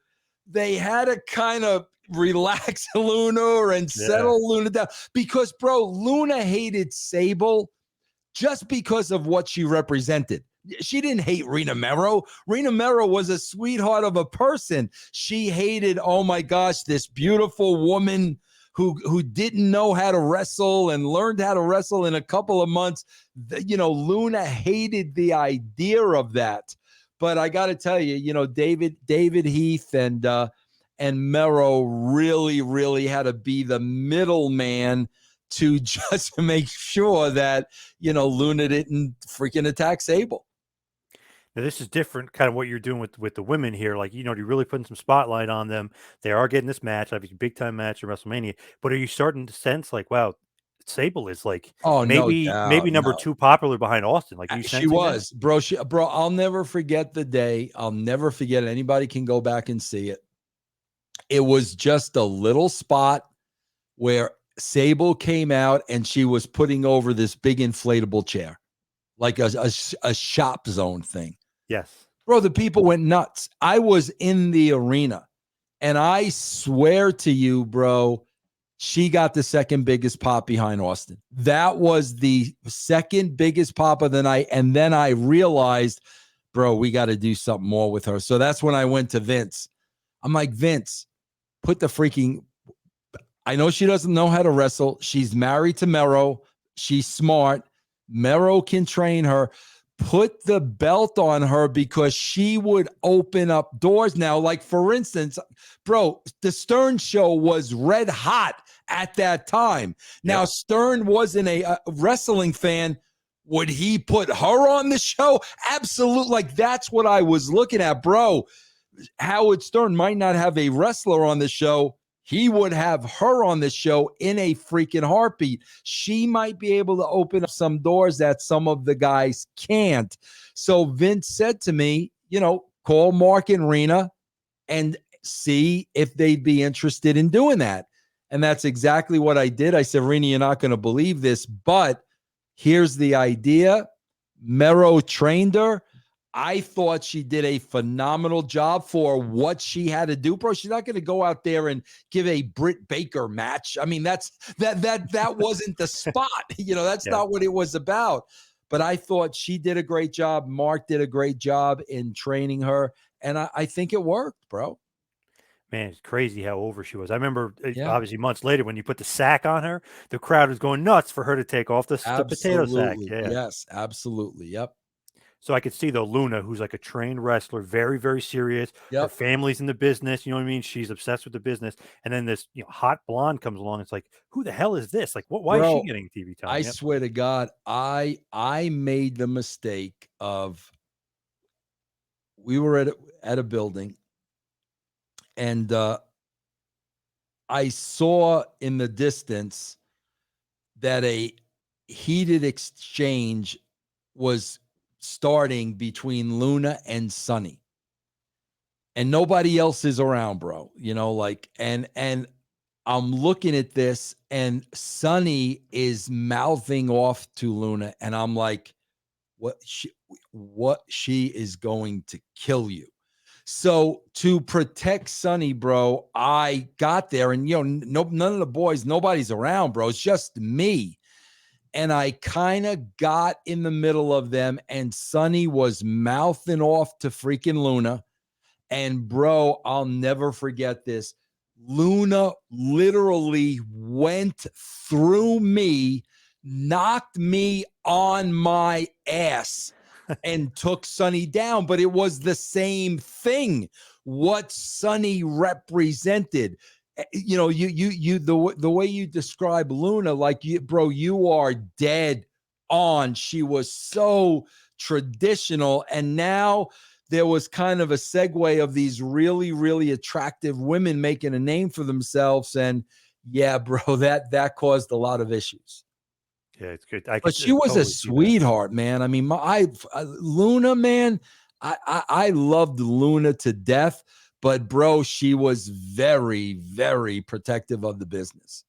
they had to kind of relax Luna and Yeah. settle Luna down because bro, Luna hated Sable just because of what she represented. She didn't hate Rena Mero. Rena Mero was a sweetheart of a person. She hated, oh my gosh, this beautiful woman who didn't know how to wrestle and learned how to wrestle in a couple of months. Luna hated the idea of that. But I got to tell you, David Heath and Mero really, really had to be the middleman to just make sure that, Luna didn't freaking attack Sable. Now, this is different, kind of what you're doing with the women here. Like, you're really putting some spotlight on them. They are getting this match, obviously, big time match at WrestleMania. But are you starting to sense like, wow, Sable is like Oh, no maybe doubt. number No. two popular behind Austin? Like, are you She sensing that? was, bro. Bro, I'll never forget the day. I'll never forget it. Anybody can go back and see it. It was just a little spot where Sable came out and she was putting over this big inflatable chair, like a shop zone thing. Yes. Bro, the people went nuts. I was in the arena, and I swear to you, bro, she got the second biggest pop behind Austin. That was the second biggest pop of the night. And then I realized, bro, we got to do something more with her. So that's when I went to Vince. I'm like, Vince, put the freaking, I know she doesn't know how to wrestle. She's married to Mero. She's smart. Mero can train her. Put the belt on her because she would open up doors now. Like, for instance, bro, the Stern show was red hot at that time. Now, Yep. Stern wasn't a wrestling fan. Would he put her on the show? Absolutely. Like, that's what I was looking at, bro. Howard Stern might not have a wrestler on the show. He would have her on the show in a freaking heartbeat. She might be able to open up some doors that some of the guys can't. So Vince said to me, call Mark and Rena and see if they'd be interested in doing that. And that's exactly what I did. I said, Rena, you're not going to believe this, but here's the idea. Mero trained her. I thought she did a phenomenal job for what she had to do, bro. She's not going to go out there and give a Britt Baker match. I mean, that wasn't the spot. That's Yeah. not what it was about. But I thought she did a great job. Mark did a great job in training her, and I think it worked, bro. Man, it's crazy how over she was. I remember, Yeah, obviously, months later when you put the sack on her, the crowd was going nuts for her to take off the potato sack. absolutely. Yeah. Yes, absolutely. Yep. So I could see though Luna, who's like a trained wrestler, very, very serious. Her Yep. family's in the business. You know what I mean? She's obsessed with the business. And then this, hot blonde comes along. It's like, who the hell is this? Like, why is she Bro, getting TV time? I Yep. swear to God, I made the mistake of we were at a building and I saw in the distance that a heated exchange was starting between Luna and Sunny. And nobody else is around, bro. And I'm looking at this and Sunny is mouthing off to Luna and I'm like, what she is going to kill you. So to protect Sonny, bro, I got there and none of the boys, nobody's around, bro. It's just me. And I kind of got in the middle of them, and Sonny was mouthing off to freaking Luna. And bro, I'll never forget this. Luna literally went through me, knocked me on my ass, and took Sonny down. But it was the same thing. What Sonny represented. The way you describe Luna, like bro, you are dead on. She was so traditional, and now there was kind of a segue of these really, really attractive women making a name for themselves. And yeah, bro, that caused a lot of issues. Yeah, it's good. I But could she was a totally see that. sweetheart, man. I mean, Luna, man, I loved Luna to death. But bro, she was very, very protective of the business.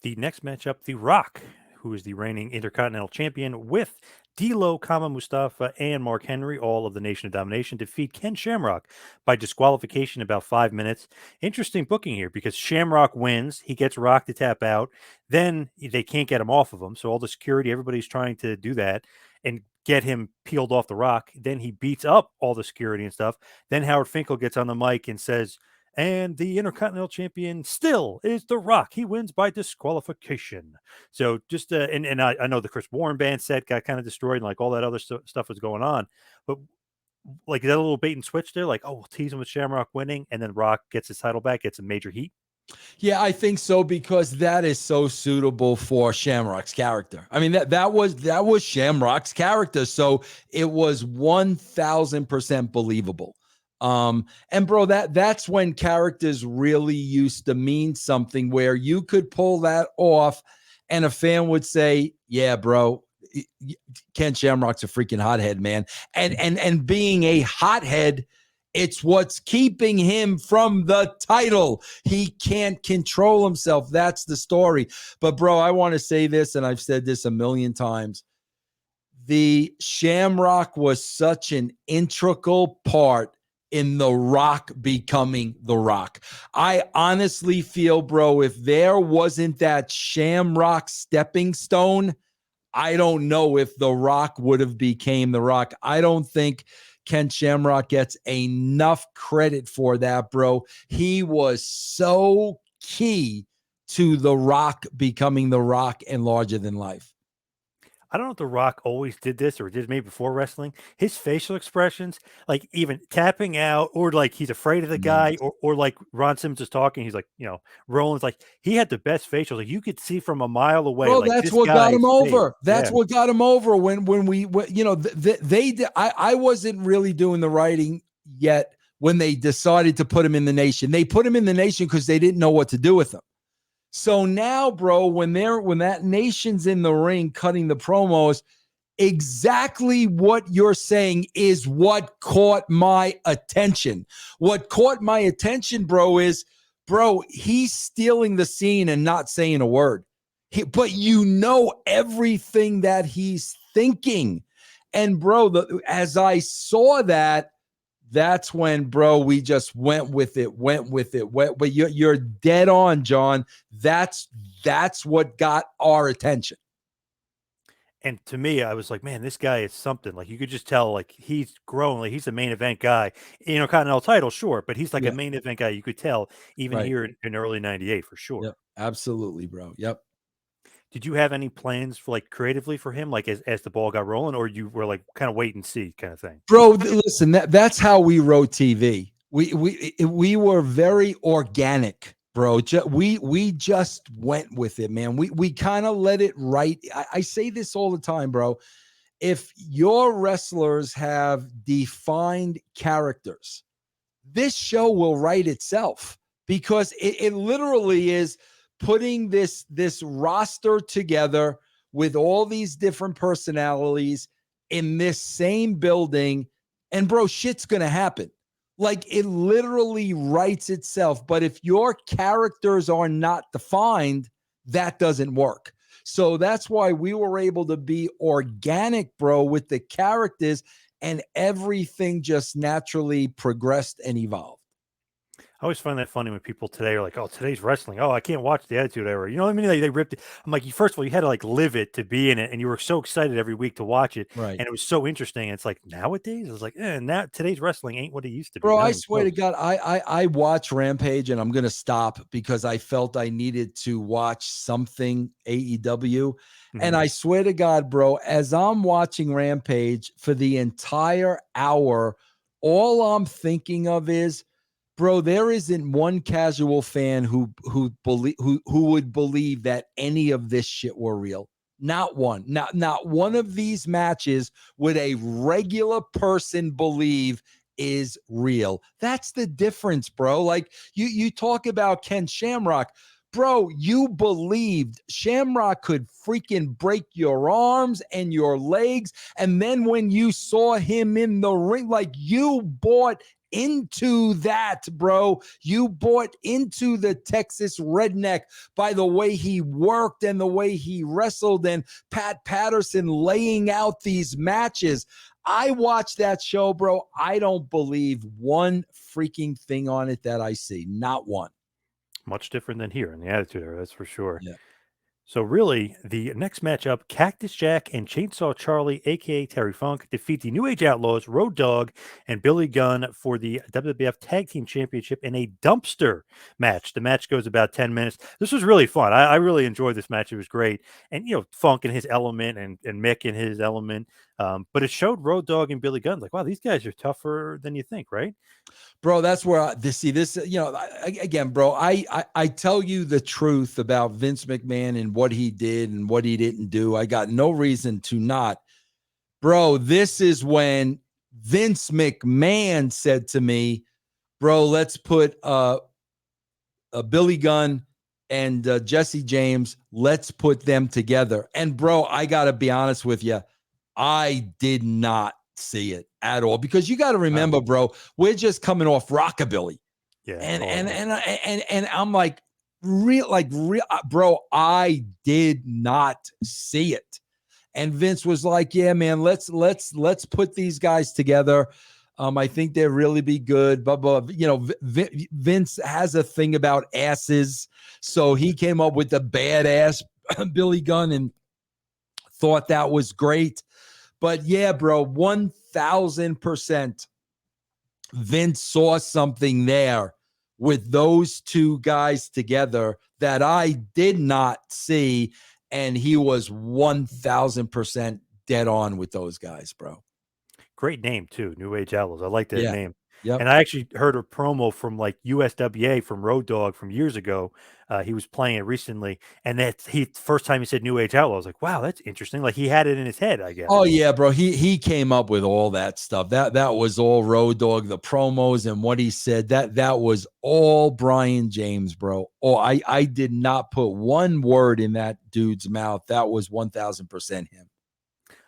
The next matchup, The Rock, who is the reigning Intercontinental Champion, with D'Lo, Kama Mustafa, and Mark Henry, all of the Nation of Domination, defeat Ken Shamrock by disqualification in about 5 minutes. Interesting booking here because Shamrock wins. He gets Rock to tap out. Then they can't get him off of him. So all the security, everybody's trying to do that and get him peeled off the Rock. Then he beats up all the security and stuff. Then Howard Finkel gets on the mic and says, and the Intercontinental Champion still is The Rock. He wins by disqualification. So just and I know the Chris Warren band set got kind of destroyed, and like all that other stuff was going on, but like that little bait and switch there, like, oh, we'll tease him with Shamrock winning, and then Rock gets his title back, gets a major heat. Yeah, I think so because that is so suitable for Shamrock's character. I mean that was Shamrock's character, so it was 1,000% believable. And bro, that's when characters really used to mean something where you could pull that off, and a fan would say, "Yeah, bro, Ken Shamrock's a freaking hothead, man." And being a hothead, it's what's keeping him from the title. He can't control himself. That's the story. But, bro, I want to say this, and I've said this a million times. The Shamrock was such an integral part in The Rock becoming The Rock. I honestly feel, bro, if there wasn't that Shamrock stepping stone, I don't know if The Rock would have became The Rock. I don't think Ken Shamrock gets enough credit for that, bro. He was so key to The Rock becoming The Rock and larger than life. I don't know if The Rock always did this or did maybe before wrestling. His facial expressions, like even tapping out, or like he's afraid of the Mm. guy, or like Ron Simmons is talking, he's like, Roland's like, he had the best facials. Like you could see from a mile away, Bro, like that's this what got him guy's face. over. That's Yeah. what got him over when they did. I wasn't really doing the writing yet when they decided to put him in the nation. They put him in the nation because they didn't know what to do with him. So now, bro, when that nation's in the ring cutting the promos, exactly what you're saying is what caught my attention. What caught my attention, bro, is bro, he's stealing the scene and not saying a word. But you know everything that he's thinking. And bro, as I saw that, that's when, bro, we just went with it. But you're dead on, John. That's what got our attention. And to me, I was like, man, this guy is something. Like you could just tell, like he's grown. Like he's a main event guy. Continental title, sure, but he's like a Yeah, main event guy. You could tell even right. here in early '98 for sure. Yep, absolutely, bro. Yep. Did you have any plans for like creatively for him, like as the ball got rolling, or you were like kind of wait and see kind of thing? Bro, listen, that's how we wrote TV. We were very organic, bro. We just went with it, man. We kind of let it write. I say this all the time, bro. If your wrestlers have defined characters, this show will write itself because it literally is putting this roster together with all these different personalities in this same building, and bro, shit's gonna happen. Like it literally writes itself. But if your characters are not defined, that doesn't work. So that's why we were able to be organic, bro, with the characters, and everything just naturally progressed and evolved. I always find that funny when people today are like, "Oh, today's wrestling. Oh, I can't watch the Attitude Era." You know what I mean? They ripped it. I'm like, first of all, you had to like live it to be in it, and you were so excited every week to watch it, Right. and it was so interesting. And it's like nowadays, I was like, now today's wrestling ain't what it used to be. Bro, Not I even swear to close. God, I watch Rampage and I'm gonna stop because I felt I needed to watch something AEW. And Mhm. I swear to God, bro, as I'm watching Rampage for the entire hour, all I'm thinking of is, bro, there isn't one casual fan who would believe that any of this shit were real. Not one. Not one of these matches would a regular person believe is real. That's the difference, bro. Like you talk about Ken Shamrock. Bro, you believed Shamrock could freaking break your arms and your legs. And then when you saw him in the ring, like you bought into that, bro. You bought into the Texas redneck by the way he worked and the way he wrestled, and Pat Patterson laying out these matches. I watched that show, bro. I don't believe one freaking thing on it that I see. Not one. Much different than here in the Attitude Era, that's for sure. Yeah. So really, the next matchup, Cactus Jack and Chainsaw Charlie, aka Terry Funk, defeat the New Age Outlaws, Road Dogg, and Billy Gunn for the WWF Tag Team Championship in a dumpster match. The match goes about 10 minutes. This was really fun. I really enjoyed this match. It was great. And Funk in his element and Mick in his element. But it showed Road Dogg and Billy Gunn like, wow, these guys are tougher than you think, right? Bro, that's where again, bro, I tell you the truth about Vince McMahon and what he did and what he didn't do. I got no reason to not. Bro, this is when Vince McMahon said to me, bro, let's put Billy Gunn and Jesse James, let's put them together. And bro, I got to be honest with you, I did not see it at all, because you got to remember, bro, we're just coming off Rockabilly. Yeah, And totally. and I'm like, bro, I did not see it. And Vince was like, yeah, man, let's put these guys together. I think they'll really be good. But you know, Vince has a thing about asses, so he came up with the badass Billy Gunn and thought that was great. But yeah, bro, 1000%, Vince saw something there with those two guys together that I did not see, and he was 1000% dead on with those guys, bro. Great name too, New Age Outlaws. I like that Yeah. name. Yep. And I actually heard a promo from like USWA from Road Dogg from years ago. He was playing it recently, and that's he first time he said New Age Outlaws. Like, wow, that's interesting. Like he had it in his head, I guess. Oh yeah, bro. He came up with all that stuff. That was all Road Dogg, the promos and what he said. That was all Brian James, bro. Oh, I did not put one word in that dude's mouth. That was 1000% him.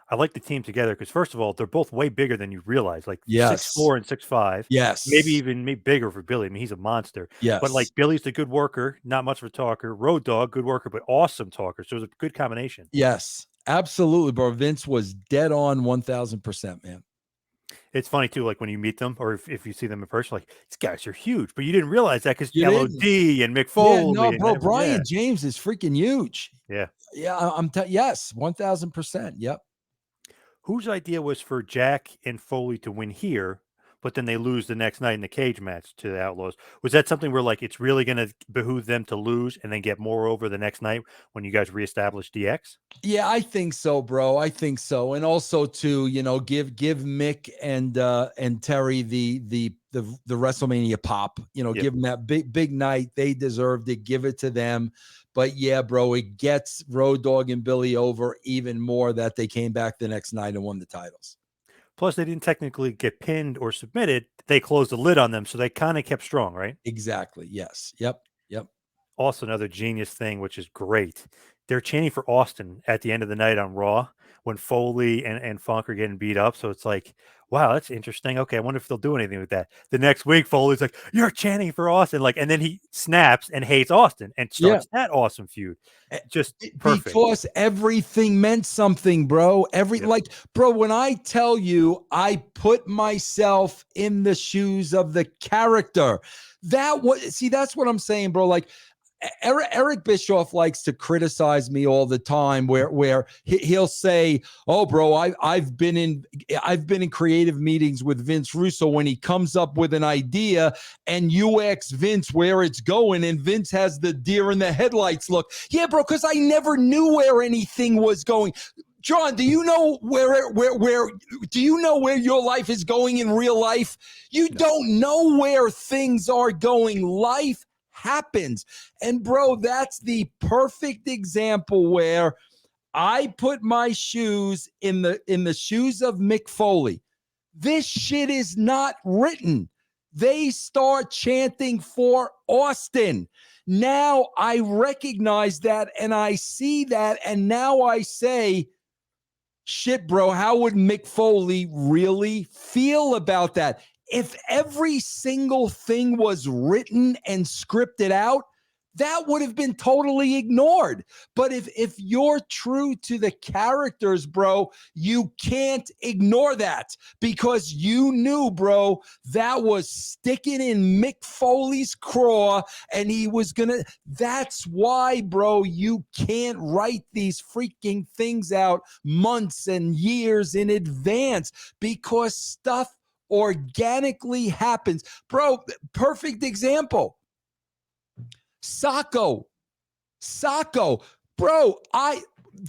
I like the team together because first of all, they're both way bigger than you realize. Like Yes. 6'4" and 6'5", maybe Yes. even bigger for Billy. I mean, he's a monster. But like Yes. Billy's the good worker, not much of a talker. Road Dogg, good worker, but awesome talker. So it was a good combination. Yes. Absolutely, bro. Vince was dead on 1000%, man. It's funny too, like when you meet them or if you see them in person, like these guys are huge, but you didn't realize that because You didn't? LOD and Mick Yeah, no, Foley and bro. every Brian James is freaking huge. yeah. Yeah, yes, 1000%. Yep. Whose idea was for Jack and Foley to win here, but then they lose the next night in the cage match to the Outlaws? Was that something where like it's really going to behoove them to lose and then get more over the next night when you guys reestablish DX? Yeah, I think so, bro. I think so. And also to, give Mick and Terry the WrestleMania pop, Yep. give them that big night. They deserved it. Give it to them. But yeah, bro, it gets Road Dogg and Billy over even more that they came back the next night and won the titles. Plus, they didn't technically get pinned or submitted. They closed the lid on them, so they kind of kept strong, right? Exactly. Yes. Yep. Yep. Also, another genius thing, which is great. They're chanting for Austin at the end of the night on Raw when Foley and Funk are getting beat up. So it's like, wow, that's interesting. Okay, I wonder if they'll do anything with that. The next week, Foley's like, "You're chanting for Austin," like, and then he snaps and hates Austin and Yeah. starts that awesome feud. Just perfect. Because everything meant something, bro. Yep. Bro, when I tell you I put myself in the shoes of the character, that's what I'm saying, bro. Like, Eric Bischoff likes to criticize me all the time, where he'll say, "Oh, bro, I've been in creative meetings with Vince Russo when he comes up with an idea, and you ask Vince where it's going, and Vince has the deer in the headlights look." Yeah, bro, because I never knew where anything was going. John, do you know where do you know where your life is going in real life? You No. don't know where things are going. Life happens. And bro, that's the perfect example where I put my shoes in the shoes of Mick Foley. This shit is not written. They start chanting for Austin. Now I recognize that and I see that, and now I say, shit, bro, how would Mick Foley really feel about that? If every single thing was written and scripted out, that would have been totally ignored. But if you're true to the characters, bro, you can't ignore that, because you knew, bro, that was sticking in Mick Foley's craw, and he was gonna. That's why, bro, you can't write these freaking things out months and years in advance, because stuff organically happens. Bro, perfect example. Sacco, bro,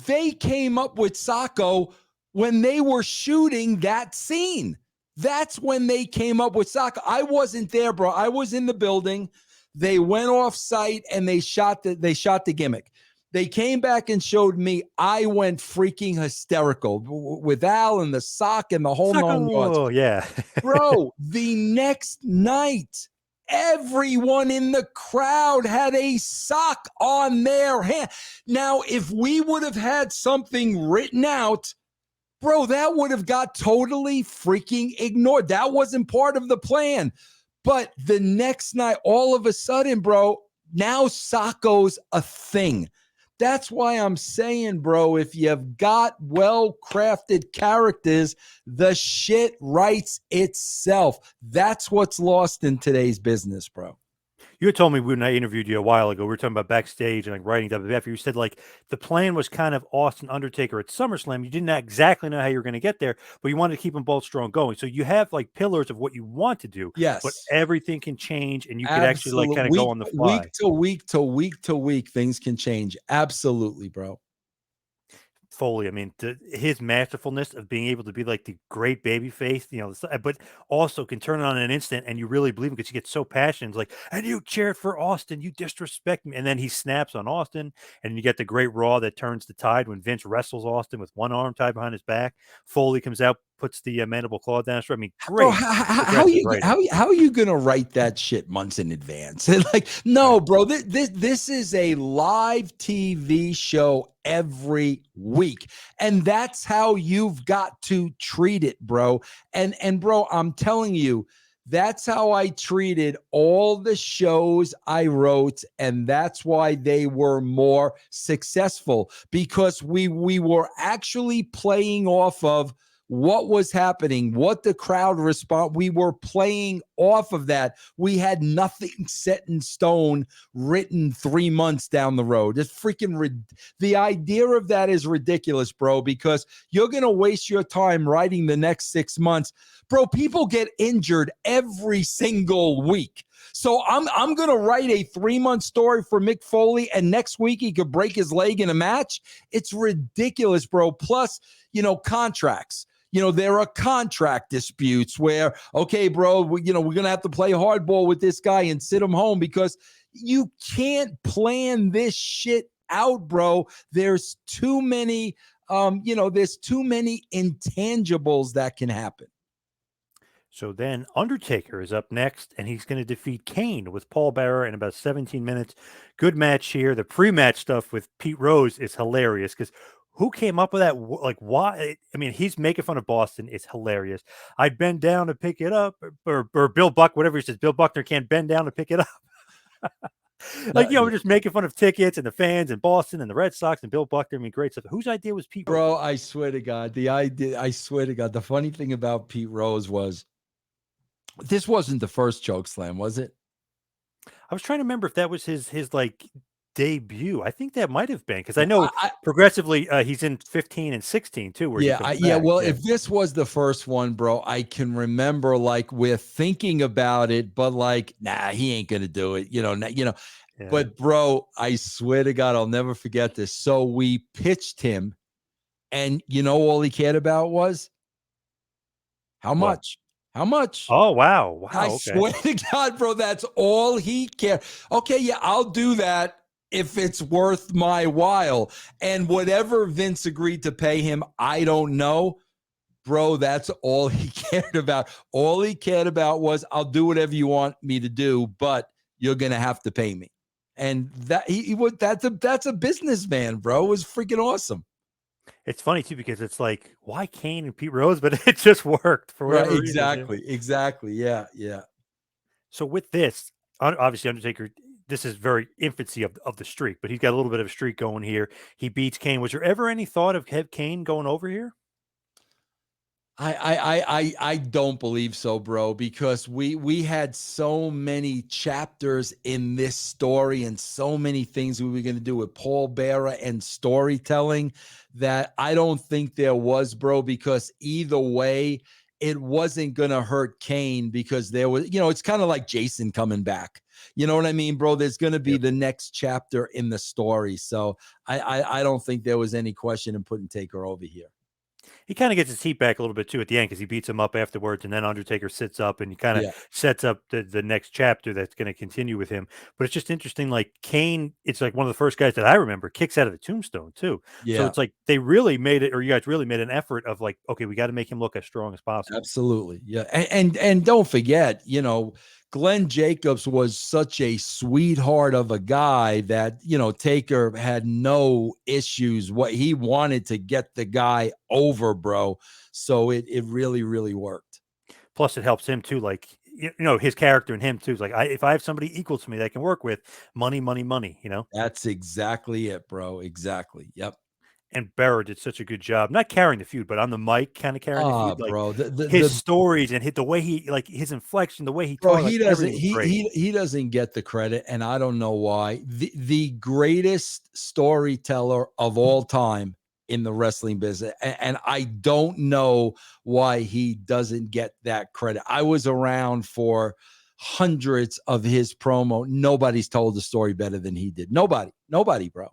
they came up with Sacco when they were shooting that scene. That's when they came up with Sokka. I wasn't there, bro. I was in the building. They went off site and they shot the gimmick. They came back and showed me. I went freaking hysterical with Al and the sock and the whole nine yards. Sucko, yeah. Bro, the next night, everyone in the crowd had a sock on their hand. Now, if we would have had something written out, bro, that would have got totally freaking ignored. That wasn't part of the plan. But the next night, all of a sudden, bro, now Socko's a thing. That's why I'm saying, bro, if you've got well-crafted characters, the shit writes itself. That's what's lost in today's business, bro. You had told me when I interviewed you a while ago, we were talking about backstage and like writing WWF. You said like the plan was kind of Austin Undertaker at SummerSlam. You didn't exactly know how you were going to get there, but you wanted to keep them both strong going. So you have like pillars of what you want to do, but Yes, everything can change and you could actually like absolutely. kind of go on the Week fly. to week to week to week, things can change. Absolutely, bro. Foley, I mean, his masterfulness of being able to be like the great baby face, but also can turn it on in an instant and you really believe him because he gets so passionate. It's like, and you cheered for Austin, you disrespect me. And then he snaps on Austin, and you get the great Raw that turns the tide when Vince wrestles Austin with one arm tied behind his back. Foley comes out, puts the mandible claw down. I mean, Bro, great how progressive you writing. how are you gonna write that shit months in advance? Like, no, bro, this is a live TV show every week, and that's how you've got to treat it, bro. And bro, I'm telling you, that's how I treated all the shows I wrote, and that's why they were more successful, because we were actually playing off of what was happening, what the crowd respond. We were playing off of that. We had nothing set in stone written 3 months down the road. It's freaking the idea of that is ridiculous, bro, because you're going to waste your time writing the next 6 months. Bro, people get injured every single week. So I'm going to write a 3-month story for Mick Foley, and next week he could break his leg in a match. It's ridiculous, bro. Plus, contracts. There are contract disputes where, okay, bro, we're going to have to play hardball with this guy and sit him home because you can't plan this shit out, bro. There's too many, there's too many intangibles that can happen. So then Undertaker is up next, and he's going to defeat Kane with Paul Bearer in about 17 minutes. Good match here. The pre-match stuff with Pete Rose is hilarious because who came up with that? Like, why? I mean, he's making fun of Boston. It's hilarious. I'd bend down to pick it up, or Bill Buck, whatever he says. Bill Buckner can't bend down to pick it up. Like, we're just making fun of tickets and the fans and Boston and the Red Sox and Bill Buckner. I mean, great stuff. Whose idea was Pete Rose? Bro, I swear to God, I swear to God, the funny thing about Pete Rose was this wasn't the first choke slam, was it? I was trying to remember if that was his like debut. I think that might have been because I know progressively he's in 15 and 16 too. Where he comes back. Well, if this was the first one, bro, I can remember like we're thinking about it, but like, nah, he ain't gonna do it. Yeah. But bro, I swear to God, I'll never forget this. So we pitched him, and all he cared about was how much. How much? Oh, wow. I swear to God, bro, that's all he cared. Okay, yeah, I'll do that if it's worth my while. And whatever Vince agreed to pay him, I don't know. Bro, that's all he cared about. All he cared about was, I'll do whatever you want me to do, but you're going to have to pay me. And that that's a businessman, bro. It was freaking awesome. It's funny too because it's like, why Kane and Pete Rose? But it just worked for whatever reason. Exactly. Yeah. So with this, obviously Undertaker, this is very infancy of the streak, but he's got a little bit of a streak going here. He beats Kane. Was there ever any thought of Kane going over here? I don't believe so, bro, because we had so many chapters in this story and so many things we were going to do with Paul Bearer and storytelling that I don't think there was, bro, because either way, it wasn't going to hurt Kane because there was, it's kind of like Jason coming back. You know what I mean, bro? There's going to be the next chapter in the story. So I don't think there was any question in putting Taker over here. He kind of gets his heat back a little bit too at the end because he beats him up afterwards, and then Undertaker sits up and he kind of Yeah, sets up the next chapter that's going to continue with him. But it's just interesting, like Kane, it's like one of the first guys that I remember kicks out of the tombstone too. So yeah. it's like they really made it, or you guys really made an effort of like, okay, we got to make him look as strong as possible. Absolutely. Yeah. And don't forget, Glenn Jacobs was such a sweetheart of a guy that, Taker had no issues. What he wanted to get the guy over, bro. So it really, really worked. Plus, it helps him too, like his character and him too. Is like, if I have somebody equal to me that I can work with, money, money, money. That's exactly it, bro. Exactly. Yep. And Bearer did such a good job, not carrying the feud, but on the mic, kind of carrying the Ah, feud. Like bro. his The stories and the way he, like his inflection, the way he Bro, talked, like everything was great. he doesn't get the credit, and I don't know why. The greatest storyteller of all time in the wrestling business, and I don't know why he doesn't get that credit. I was around for hundreds of his promo. Nobody's told the story better than he did. Nobody, bro.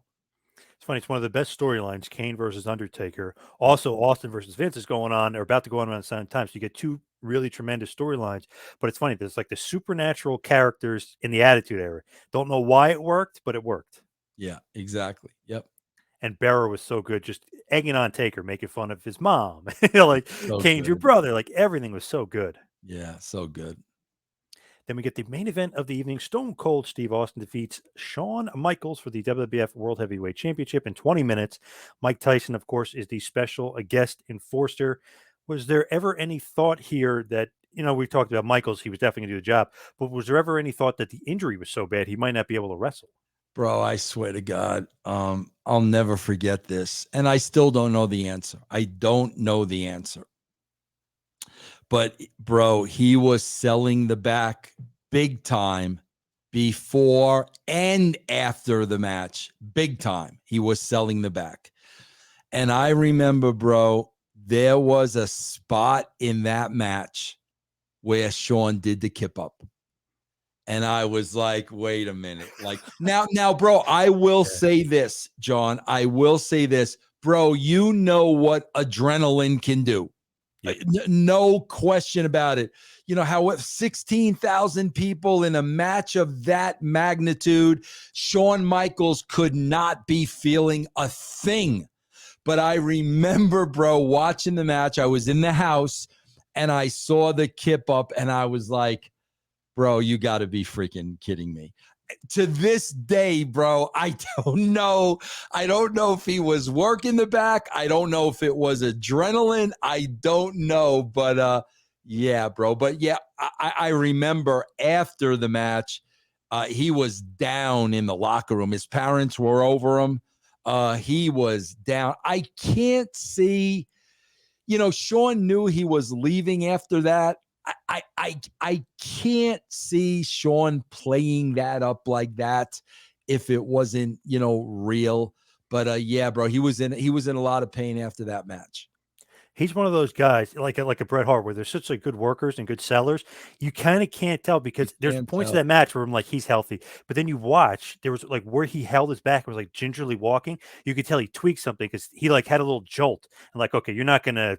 It's funny. It's one of the best storylines. Kane versus Undertaker. Yeah, Also, Austin versus Vince is going on, or about to go on around the same time. So you get two really tremendous storylines. But it's funny. There's like the supernatural characters in the Attitude Era. Don't know why it worked, but it worked. yeah, exactly. Yep. And Bearer was so good, just egging on Taker, making fun of his mom. Like So Kane's your good. brother. Like everything was so good. Yeah, so good. Then we get the main event of the evening. Stone Cold Steve Austin defeats Shawn Michaels for the WWF World Heavyweight Championship in 20 minutes. Mike Tyson, of course, is the special guest enforcer. Was there ever any thought here that, we talked about Michaels, he was definitely going to do the job, but was there ever any thought that the injury was so bad he might not be able to wrestle? Bro, I swear to God, I'll never forget this. And I still don't know the answer. I don't know the answer. But bro, he was selling the back big time before and after the match. Big time. He was selling the back. And I remember, bro, there was a spot in that match where Shawn did the kip up. And I was like, wait a minute. Like now, bro, I will Yeah. say this, John. I will say this, bro. You know what adrenaline can do. Yep. No question about it. You know how 16,000 people in a match of that magnitude, Shawn Michaels could not be feeling a thing. But I remember, bro, watching the match. I was in the house and I saw the kip up and I was like, bro, you got to be freaking kidding me. To this day, bro, I don't know. I don't know if he was working the back. I don't know if it was adrenaline. I don't know. But yeah, bro. But yeah, I remember after the match, he was down in the locker room. His parents were over him. He was down. I can't see, Shawn knew he was leaving after that. I can't see Shawn playing that up like that if it wasn't, real. But yeah, bro, he was in a lot of pain after that match. He's one of those guys like a Bret Hart where they're such like good workers and good sellers. You kind of can't tell You because there's can't points of tell. that match where I'm like he's healthy, but then you watch there was like where he held his back and was like gingerly walking. You could tell he tweaked something because he like had a little jolt and like okay, you're not gonna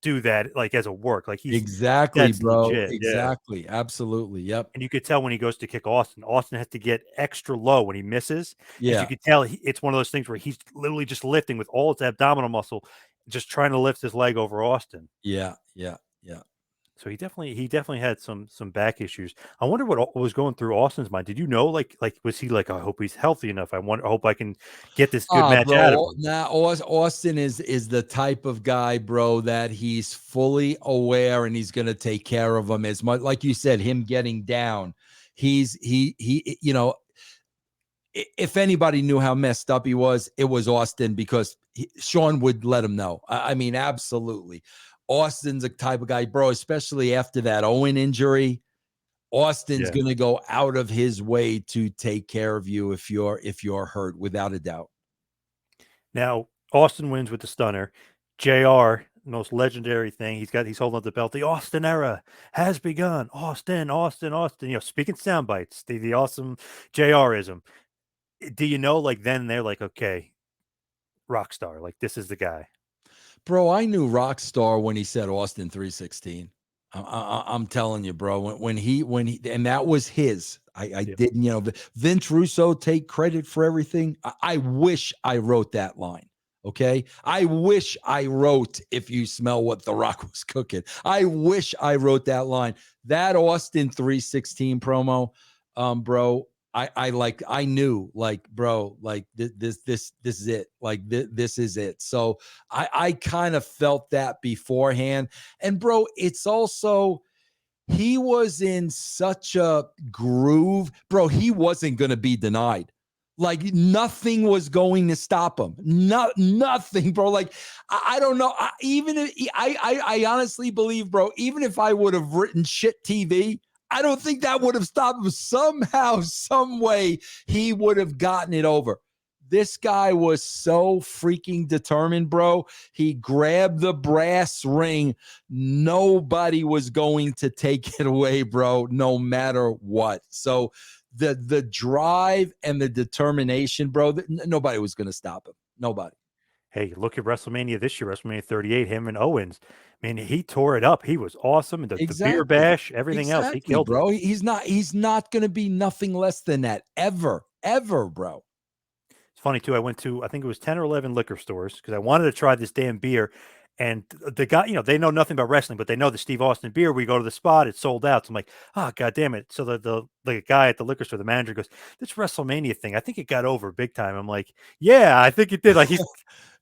do that like as a work. Like Exactly, that's bro. legit, yeah. Exactly. Absolutely. Yep. And you could tell when he goes to kick Austin, Austin has to get extra low when he misses, and you Yeah. could tell it's one of those things where he's literally just lifting with all its abdominal muscle, just trying to lift his leg over Austin. Yeah. Yeah. Yeah. So he definitely had some back issues. I wonder what was going through Austin's mind. Did you know like was he like I hope he's healthy enough. I hope I can get this good match out of Bro, him. now Austin is the type of guy, bro, that he's fully aware and he's gonna take care of him as much. Like you said, him getting down. He if anybody knew how messed up he was, it was Austin because Shawn would let him know. I mean, absolutely. Austin's a type of guy, bro, especially after that Owen injury. Austin's Yeah. going to go out of his way to take care of you if you're hurt, without a doubt. Now Austin wins with the stunner. JR, most legendary thing. He's holding up the belt. The Austin era has begun. Austin, Austin, Austin. Speaking sound bites, the awesome JRism. Do you know like then they're like, okay, rock star, like this is the guy. Bro, I knew Rockstar when he said Austin 316. I'm telling you, bro. When he, and that was his. I Yep. didn't, Vince Russo take credit for everything. I wish I wrote that line. Okay. I wish I wrote if you smell what The Rock was cooking. I wish I wrote that line. That Austin 316 promo, bro. I knew like, bro, like this is it. Like this is it. So I kind of felt that beforehand. And bro, it's also he was in such a groove, bro. He wasn't going to be denied. Like nothing was going to stop him. Nothing, bro. Like I don't know. Even if, I honestly believe, bro. Even if I would have written shit TV, I don't think that would have stopped him. Somehow, some way, he would have gotten it over. This guy was so freaking determined, bro. He grabbed the brass ring. Nobody was going to take it away, bro, no matter what. So the drive and the determination, bro, nobody was going to stop him. Nobody. Hey, look at WrestleMania this year, WrestleMania 38, him and Owens. Man, he tore it up. He was awesome. The beer Exactly. bash, everything else, he Exactly, killed it. bro. He's not going to be nothing less than that ever, bro. It's funny too. I went to, I think it was 10 or 11 liquor stores because I wanted to try this damn beer. And the guy, they know nothing about wrestling, but they know the Steve Austin beer. We go to the spot, it's sold out. So I'm like, oh, God damn it. So the guy at the liquor store, the manager goes, this WrestleMania thing, I think it got over big time. I'm like, yeah, I think it did. Like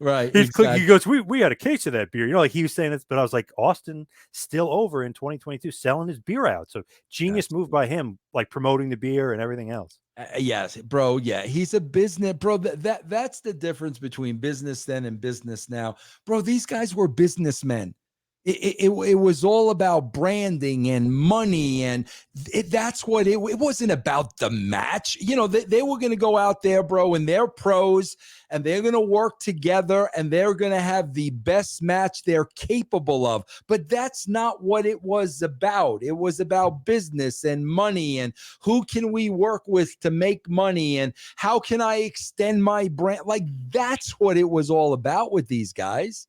Right, he's clicking. exactly. He goes, we had a case of that beer. Like he was saying this, but I was like, Austin still over in 2022 selling his beer out. So genius move by him, like promoting the beer and everything else. Yes, bro. Yeah, he's a business, bro. That's the difference between business then and business now, bro. These guys were businessmen. It was all about branding and money, and that's what it wasn't about the match. They were going to go out there, bro, and they're pros, and they're going to work together, and they're going to have the best match they're capable of. But that's not what it was about. It was about business and money, and who can we work with to make money, and how can I extend my brand? Like that's what it was all about with these guys.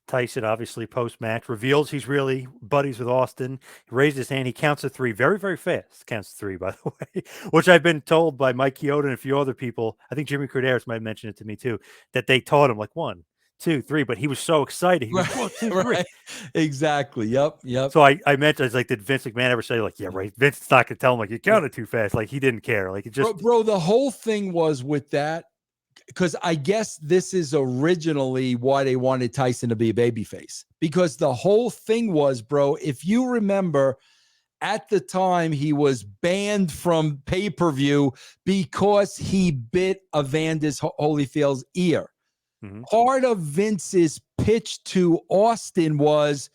Tyson, obviously, post match reveals he's really buddies with Austin. He raised his hand. He counts to three very, very fast. Counts to three, by the way, which I've been told by Mike Chioda and a few other people. I think Jimmy Corderas might have mentioned it to me too, that they taught him like 1, 2, 3. But he was so excited. He goes, 1, 2, 3. Right. Exactly. Yep. So I mentioned, I was like, did Vince McMahon ever say, like, yeah, right? Vince's not going to tell him, like, you counted too fast. Like, he didn't care. Like, it just. Bro, the whole thing was with that, because I guess this is originally why they wanted Tyson to be a babyface. Because the whole thing was, bro, if you remember, at the time he was banned from pay-per-view because he bit Evander Holyfield's ear. Mhm. Part of Vince's pitch to Austin was,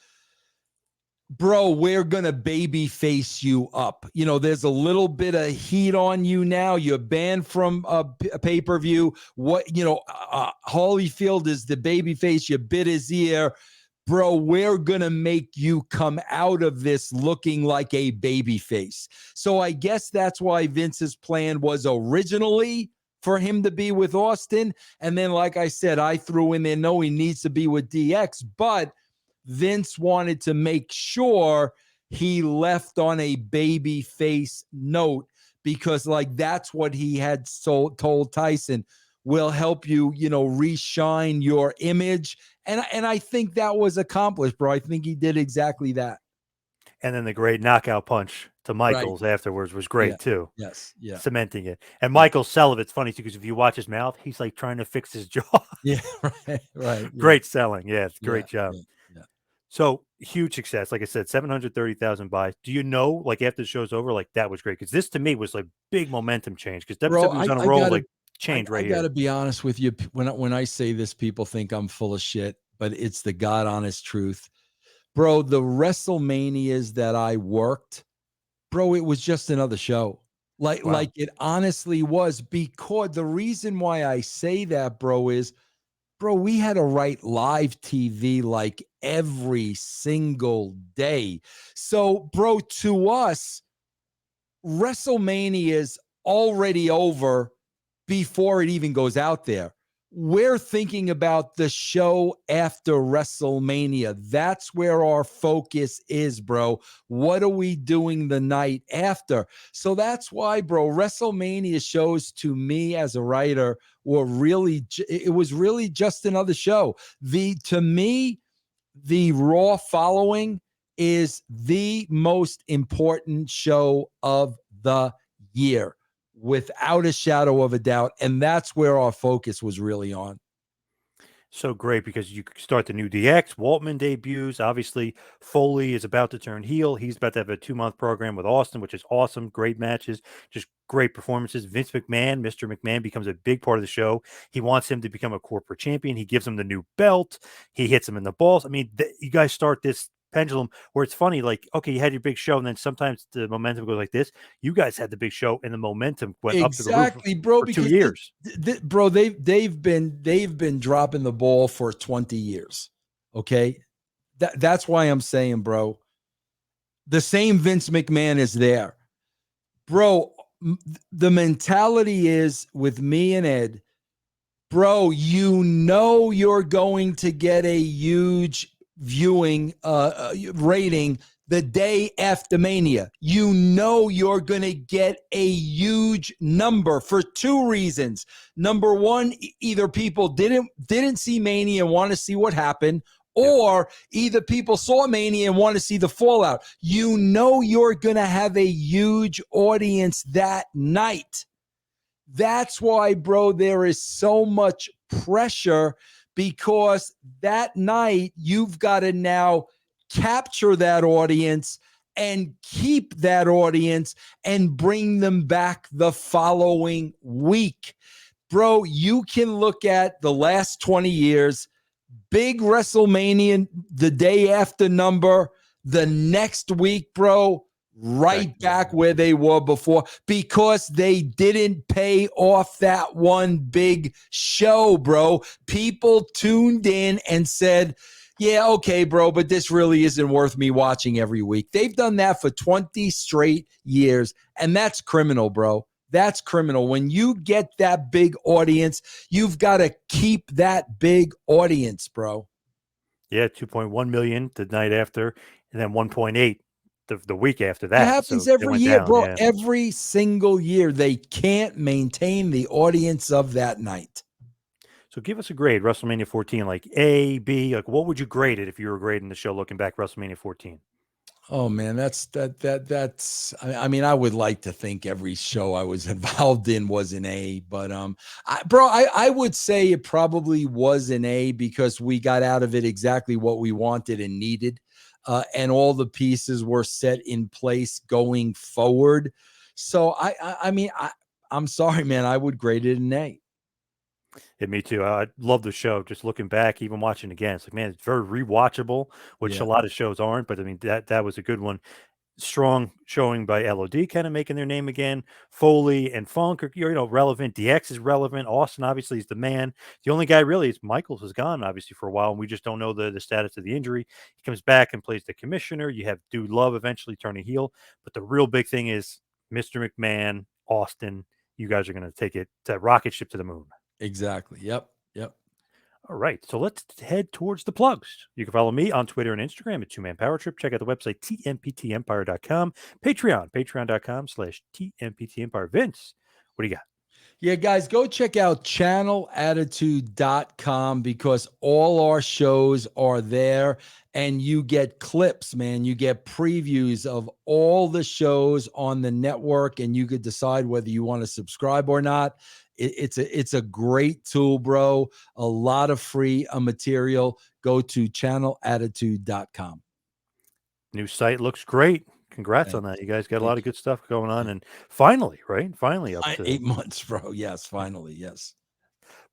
bro, we're going to baby face you up. There's a little bit of heat on you now. You're banned from a pay-per-view. Holyfield is the baby face. You bit his ear. Bro, we're going to make you come out of this looking like a baby face. So I guess that's why Vince's plan was originally for him to be with Austin. And then, like I said, I threw in there, no, he needs to be with DX. But Vince wanted to make sure he left on a baby face note, because like that's what he had told Tyson, will help you, reshine your image. And I think that was accomplished, bro. I think he did exactly that. And then the great knockout punch to Right. Michaels afterwards was Yeah. great too. Yes. Yeah. Cementing it. And Yeah. Michael selling it's funny too, because if you watch his mouth, he's like trying to fix his jaw. Yeah. Right. Yeah. Great selling. Yeah, it's a Yeah. great job. Yeah. So huge success. Like I said, 730,000 buys. Do you know, like after the show's over, like that was great? Because this to me was like big momentum change. Because Bro, WWE was on a I roll, gotta like change I right gotta here. be honest with you. When I say this, people think I'm full of shit, but it's the God honest truth. Bro, the WrestleManias that I worked, bro, it was just another show. Wow. Like it honestly was, because the reason why I say that, bro, is, bro, we had to write live TV like every single day. So, bro, to us, WrestleMania is already over before it even goes out there. we're thinking about the show after WrestleMania. That's where our focus is, bro. What are we doing the night after? So that's why, bro, WrestleMania shows to me as a writer were really, it was really just another show. To me, the Raw following is the most important show of the year, without a shadow of a doubt. And that's where our focus was really on. So great because you start the new DX. Waltman debuts. Obviously, Foley is about to turn heel. He's about to have a 2-month program with Austin, which is awesome. Great matches, just great performances. Vince McMahon, Mr. McMahon, becomes a big part of the show. He wants him to become a corporate champion. He gives him the new belt. He hits him in the balls. I mean, you guys start this pendulum where it's funny, like, okay, you had your big show, and then sometimes the momentum goes like this. You guys had the big show, and the momentum went up to the roof Exactly, bro. for 2 Because years. bro, they've been dropping the ball for 20 years. Okay, that's why I'm saying, bro, the same Vince McMahon is there, bro. The mentality is with me and Ed, bro. You're going to get a huge viewing rating the day after Mania. You're going to get a huge number for two reasons. Number one, either people didn't see Mania and want to see what happened, or either people saw Mania and want to see the fallout. You're going to have a huge audience that night. That's why, bro, there is so much pressure, because that night you've got to now capture that audience and keep that audience and bring them back the following week. Bro, you can look at the last 20 years, big WrestleMania, the day after number, the next week, bro, right back where they were before, because they didn't pay off that one big show, bro. People tuned in and said, yeah, okay, bro, but this really isn't worth me watching every week. They've done that for 20 straight years, and that's criminal, bro. That's criminal. When you get that big audience, you've got to keep that big audience, bro. Yeah, 2.1 million the night after, and then 1.8 the week after It that. happens So they every went year, down. bro. Yeah. Every single year, they can't maintain the audience of that night. So give us a grade, WrestleMania 14, like A, B. Like, what would you grade it if you were grading the show looking back, WrestleMania 14? Oh man, that's. I mean, I would like to think every show I was involved in was an A, but I would say it probably was an A, because we got out of it exactly what we wanted and needed, and all the pieces were set in place going forward. So I mean, I'm sorry, man. I would grade it an A. Yeah, me too. I love the show. Just looking back, even watching again, it's like, man, it's very rewatchable, which a Yeah, lot of shows aren't. But I mean, that was a good one. Strong showing by LOD, kind of making their name again. Foley and Funk are, relevant. DX is relevant. Austin obviously is the man. The only guy really is Michaels is gone obviously for a while, and we just don't know the status of the injury. He comes back and plays the commissioner. You have Dude Love eventually turning heel, but the real big thing is Mr. McMahon, Austin. You guys are going to take it to rocket ship to the moon. exactly. Yep. All right, so let's head towards the plugs. You can follow me on Twitter and Instagram at Two Man Power Trip. Check out the website, tmptempire.com. Patreon, patreon.com/tmptempire. Vince, what do you got? Yeah, guys, go check out channelattitude.com, because all our shows are there, and you get clips, man. You get previews of all the shows on the network, and you could decide whether you want to subscribe or not. It's a great tool, bro. A lot of free material. Go to channelattitude.com. New site looks great. Congrats on Thanks. that. You guys got a lot Thank of good stuff going on. And finally, right? Finally up you. to, 8 months, bro. Yes, finally. Yes.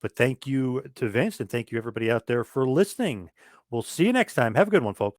but thank you to Vince and thank you everybody out there for listening. We'll see you next time. Have a good one, folks.